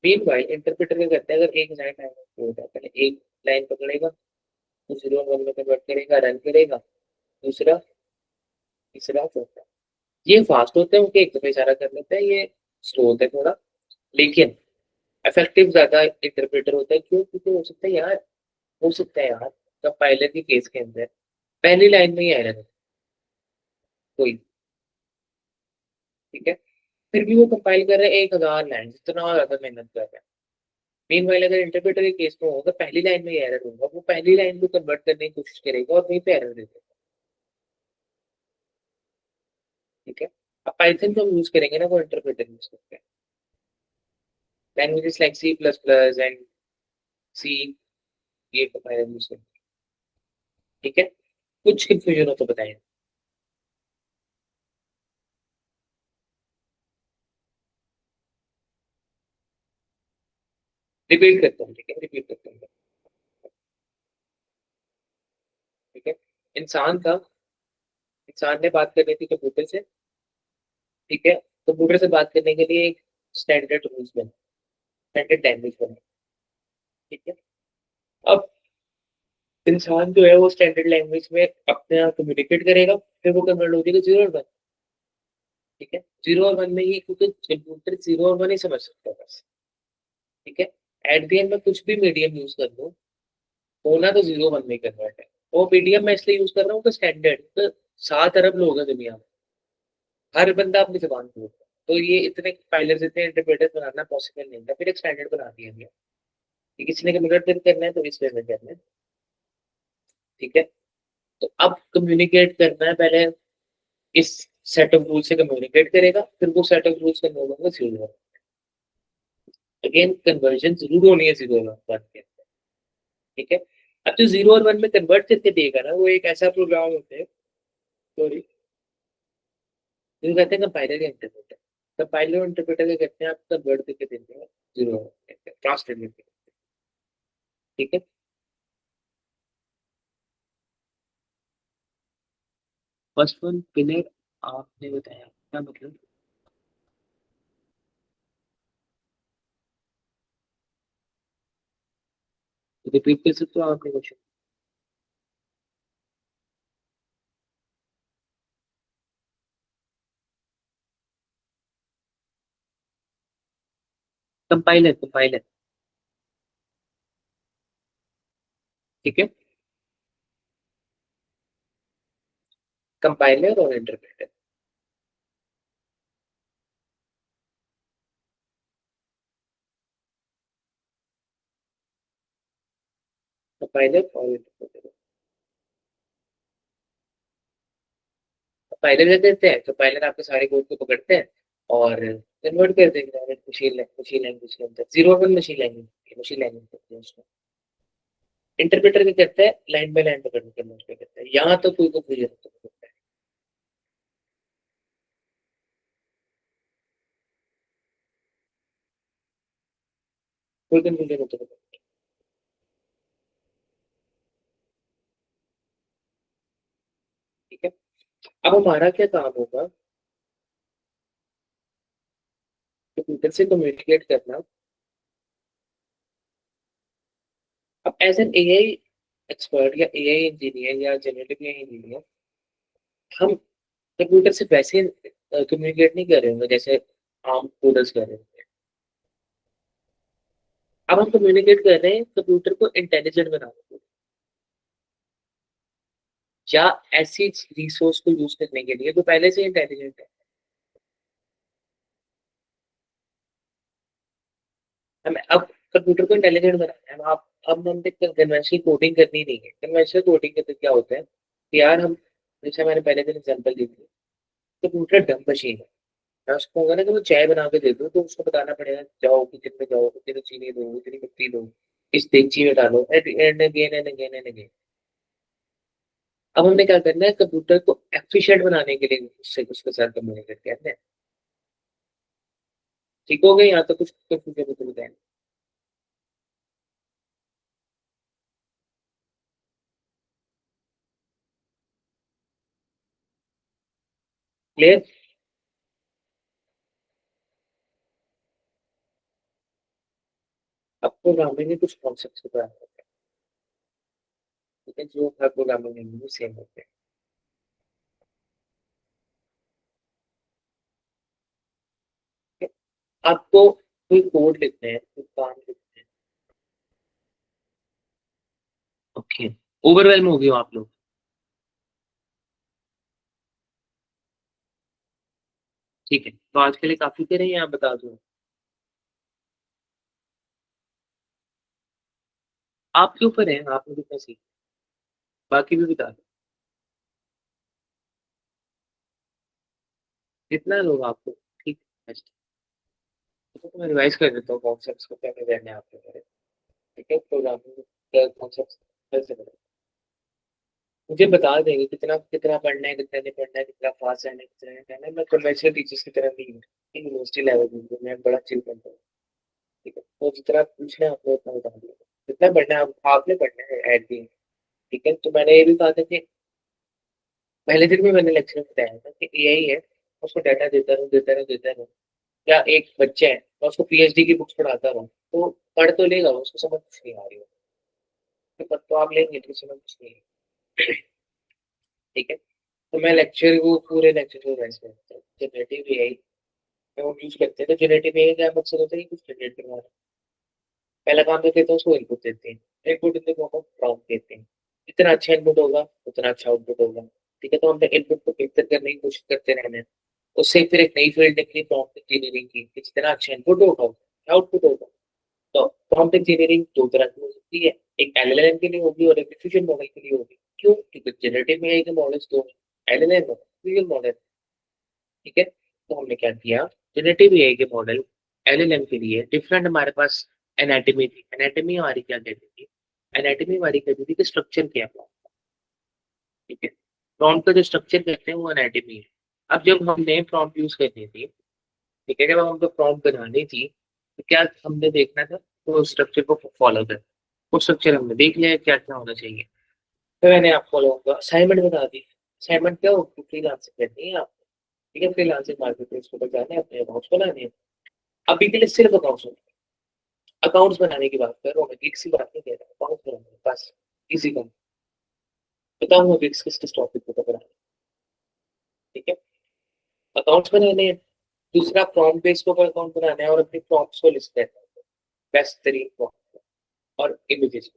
मीन वाइल इंटरप्रेटर क्या करता है, अगर 1 लाइन कोड है, पहले एक लाइन पकड़ेगा, तो 0 और 1 में कन्वर्ट करेगा, रन करेगा, दूसरा, तीसरा, चौथा। ये फास्ट होते हैं, उनके एक दफे इशारा कर लेते हैं, ये स्लो होता है थोड़ा, लेकिन इफेक्टिव ज्यादा इंटरप्रेटर होता है। क्यों? क्योंकि हो सकता है यार कंपाइलर के केस के अंदर पहली लाइन में ही एरर है कोई। ठीक है, फिर भी वो कंपाइल कर रहे हैं 1000 लाइन, इतना ज्यादा मेहनत कर रहे हैं। मेन वाइल अगर इंटरप्रेटर के केस में होगा, पहली लाइन में ही एरर होगा, वो पहली लाइन को कन्वर्ट करने की कोशिश करेगा और वहीं पे एरर दे देगा। ठीक है, अब पाइथन जो हम यूज करेंगे ना, वो इंटरप्रेटर यूज करते हैं। Languages like C plus plus and C, ये कंपाइलर यूज करते हैं। ठीक है, कुछ कंफ्यूजन हो तो बताएं। रिपीट करता हूँ, ठीक है, रिपीट करता हूँ। ठीक है, इंसान का इंसान ने बात करनी थी कंप्यूटर से। ठीक है, कंप्यूटर से बात करने के लिए एक स्टैंडर्ड रूल्स बने, स्टैंडर्ड लैंग्वेज बने। ठीक है, अब इंसान जो है वो स्टैंडर्ड लैंग्वेज में अपने आप कम्युनिकेट करेगा, फिर वो कन्वर्ट हो जाएगा जीरो और वन। ठीक है, जीरो और वन में ही, क्योंकि कंप्यूटर जीरो और वन ही समझ सकता है बस। ठीक है, एट द एंड में कुछ भी मीडियम यूज कर लो, होना तो जीरो वन में कन्वर्ट है। वो मीडियम मैं इसलिए यूज कर रहा हूँ कि स्टैंडर्ड, तो 7 अरब लोग हैं दुनिया में, हर बंदा अपनी जुबान बोलता है, तो ये इतने पायलट इतने इंटरप्रेटर्स बनाना पॉसिबल नहीं था, फिर एक स्टैंडर्ड बना दिया गया कि किसी ने कम्युनिकेट करना है तो इस वे में करना है। ठीक है, तो अब कम्युनिकेट करना है, पहले इस सेट ऑफ रूल से कम्युनिकेट करेगा, फिर वो सेट ऑफ रूल्स कन्वर्ट होगा जीरो। अगेन कन्वर्जन जरूर होनी है जीरो और वन के अंदर। ठीक है, अब जो जीरो और वन में कन्वर्ट करके देगा ना, वो एक ऐसा प्रोग्राम होता है, सॉरी, जिसे कहते हैं कंपाइलर या इंटरप्रेटर। कंपाइलर और इंटरप्रेटर क्या करते हैं, आप कन्वर्ट करके देते हैं जीरो, ट्रांसलेट करके। ठीक है, फर्स्ट वन पिलर आपने बताया, क्या मतलब? रिपीट कर सकते हो आपने क्वेश्चन? Compiler, compiler. ठीक है, कंपाइलर और इंटरप्रेटर। कंपाइलर और इंटरप्रेटर। कंपाइलर क्या करते हैं, कंपाइलर आपके सारे कोड को पकड़ते हैं और कन्वर्ट कर देंगे डायरेक्ट मशीन लैंग्वेज के अंदर, zero one machine language, machine language करते हैं उसको। इंटरप्रेटर क्या करता है, लाइन बाय लाइन पकड़ के कन्वर्ट करता है। यहाँ तो कोई कंफ्यूजन नहीं होता है, कोई कंफ्यूजन होता है। ठीक है, अब हमारा क्या काम होगा, कंप्यूटर से कम्युनिकेट करना। अब एज एन एआई एक्सपर्ट या एआई इंजीनियर या जनरेटिव एआई इंजीनियर, हम कंप्यूटर से वैसे कम्युनिकेट नहीं कर रहे होंगे जैसे आम कोडर्स कर रहे होंगे। अब हम कम्युनिकेट कर रहे हैं कंप्यूटर को इंटेलिजेंट बनाने, या ऐसी रिसोर्स को यूज करने के लिए जो पहले से इंटेलिजेंट है। हम अब कंप्यूटर को इंटेलिजेंट बनाना है, अब हम कन्वेंशनल कोडिंग करनी नहीं है। कन्वेंशनल कोडिंग के तो क्या होता है कि यार हम, जैसे मैंने पहले दिन एग्जांपल दी थी, कंप्यूटर डम मशीन है। मैं उसको होगा ना कि वो चाय बना के दे दो, तो उसको बताना पड़ेगा, जाओ किचन में जाओ, इतनी चीनी दो, इतनी मिट्टी दो, इस देगची में डालो, and again and again and again. अब हमने क्या करना है, कंप्यूटर को एफिशिएंट बनाने के लिए उससे उसके साथ कम्युनिकेट करना है। ठीक हो गए, यहाँ तो कुछ कंफ्यूजन तो बताएं। क्लियर? अब प्रोग्रामिंग में कुछ कॉन्सेप्ट बताया होता है, ठीक है, जो हर प्रोग्रामिंग लैंग्वेज में सेम होते हैं। ठीक है? आपको कोई कोड लिखते हैं, कोई काम लिखते हैं। ओके, ओवरवेलम हो गए हो आप लोग? ठीक है, तो आज के लिए काफी करें या आप बता दो? आपके ऊपर है, आपने कितना सीखा, बाकी भी बता दो। कितना लोग आपको? ठीक है। तो मैं रिवाइज कर देता हूँ कॉन्सेप्ट्स को पहले रहने आपके मेरे, ठीक है? प्रोग्रामिंग कॉन्सेप्ट्स कैसे करें, मुझे बता देंगे कितना कितना पढ़ना है, कितना नहीं पढ़ना है, कितना फास्ट रहना है, कितना नहीं रहना है। मैं कन्वेंशनल टीचर्स की तरह नहीं हूँ, यूनिवर्सिटी लेवल में मैं बड़ा चिल करता हूँ, ठीक है? तो जितना पूछना है आपने उतना बता दिया, कितना पढ़ना है आपने पढ़ना है एट दी, ठीक है? तो मैंने ये भी कहा था कि पहले दिन भी मैंने लेक्चर में बताया था कि एआई है, उसको डाटा देता रहूँ, देता रहूँ, देता रहूँ। या एक बच्चा है, मैं उसको पीएचडी की बुक्स पढ़ाता रहूँ, तो पढ़ तो लेगा, उसको समझ कुछ नहीं आ रही है। तो पढ़ तो आप लेंगे, तो समझ कुछ नहीं है, ठीक है? तो मैं लेक्चर वो पूरे लेक्चर को रिवाइज करता हूँ। जनरेटिव एआई में वो यूज़ करते हैं, तो जनरेटिव एआई का मकसद होता है कि कुछ जनरेट करवाना। पहला काम जो देते हैं उसको इनपुट देते हैं, input in the form of prompt देते हैं। जितना अच्छा इनपुट होगा, उतना अच्छा आउटपुट होगा, ठीक है? तो हमने इनपुट को बेहतर करने की कोशिश करते रहना है। उससे फिर एक नई फील्ड निकली प्रॉम्प्ट इंजीनियरिंग की, कि जितना अच्छा इनपुट होगा, उतना आउटपुट होगा। तो प्रॉम्प्ट इंजीनियरिंग 2 तरह की हो सकती है, एक एलएलएम के लिए होगी और एक डिफयूजन मॉडल के लिए होगी। क्यों? क्योंकि जनरेटिव एआई के मॉडल्स 2 हैं, एलएलएम और डिफयूजन मॉडल, ठीक है? तो हमने क्या किया, जनरेटिव एआई के मॉडल एलएलएम के लिए डिफरेंट हमारे पास एनाटॉमी थी। एनाटॉमी हमारी क्या कहती थी? एनाटॉमी हमारी कहती थी कि स्ट्रक्चर क्या है, ठीक है? प्रॉम्प्ट का जो स्ट्रक्चर कहते हैं वो एनाटॉमी है। अब जब हमने प्रॉम्प्ट यूज़ करनी थी, ठीक है? जब हमको प्रॉम्प्ट बनानी थी, तो क्या हमने देखना था? तो स्ट्रक्चर को फॉलो कर, वो स्ट्रक्चर हमने देख लिया क्या-क्या होना चाहिए। तो मैंने आपको लोगों को असाइनमेंट बता दी। असाइनमेंट क्या होगी? फ्रीलांसिंग करनी है आपको, ठीक है? फ्रीलांसिंग मार्केट प्लेस पे जाना है, अपने अकाउंट्स बनाने हैं। अभी के लिए सिर्फ अकाउंट्स बनाने हैं। अकाउंट्स बनाने की बात कर रहा हूँ मैं, गिग्स की बात नहीं कर रहा, अकाउंट्स बनाने हैं बस, इजी का। बताऊँगा गिग्स किस-किस टॉपिक पे बनाना है, ठीक है? अकाउंट्स बनाने हैं, दूसरा प्रॉम्प्ट बेस्ड ऊपर अकाउंट बनाना है और अपने प्रॉम्प्ट्स को लिस्ट करना है, बेस्ट तरीन प्रॉम्प्ट और इमेजेस।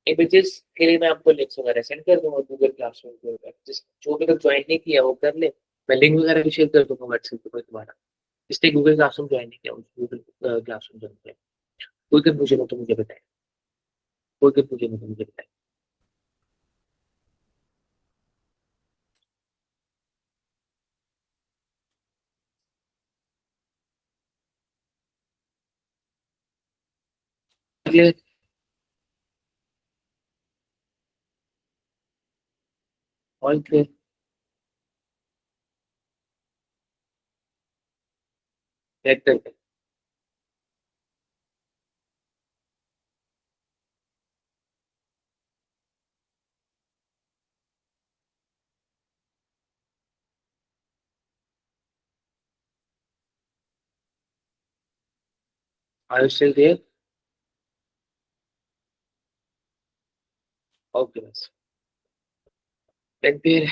इमेजेस के लिए मैं आपको लिंक्स वगैरह सेंड कर दूँगा गूगल क्लासरूम के ऊपर, जिस जो अभी तक जॉइन नहीं किया वो कर ले। मैं लिंक वगैरह भी शेयर कर दूँगा व्हाट्सएप पे दोबारा। जिसने गूगल क्लासरूम जॉइन नहीं किया, गूगल क्लासरूम जॉइन करें। कोई कंफ्यूजन हो तो मुझे बताएँ, कोई कंफ्यूजन हो तो मुझे बताएँ। चलिए, ऑल क्लियर, चेक करते हैं। Are you still there? Okay बस। देन फिर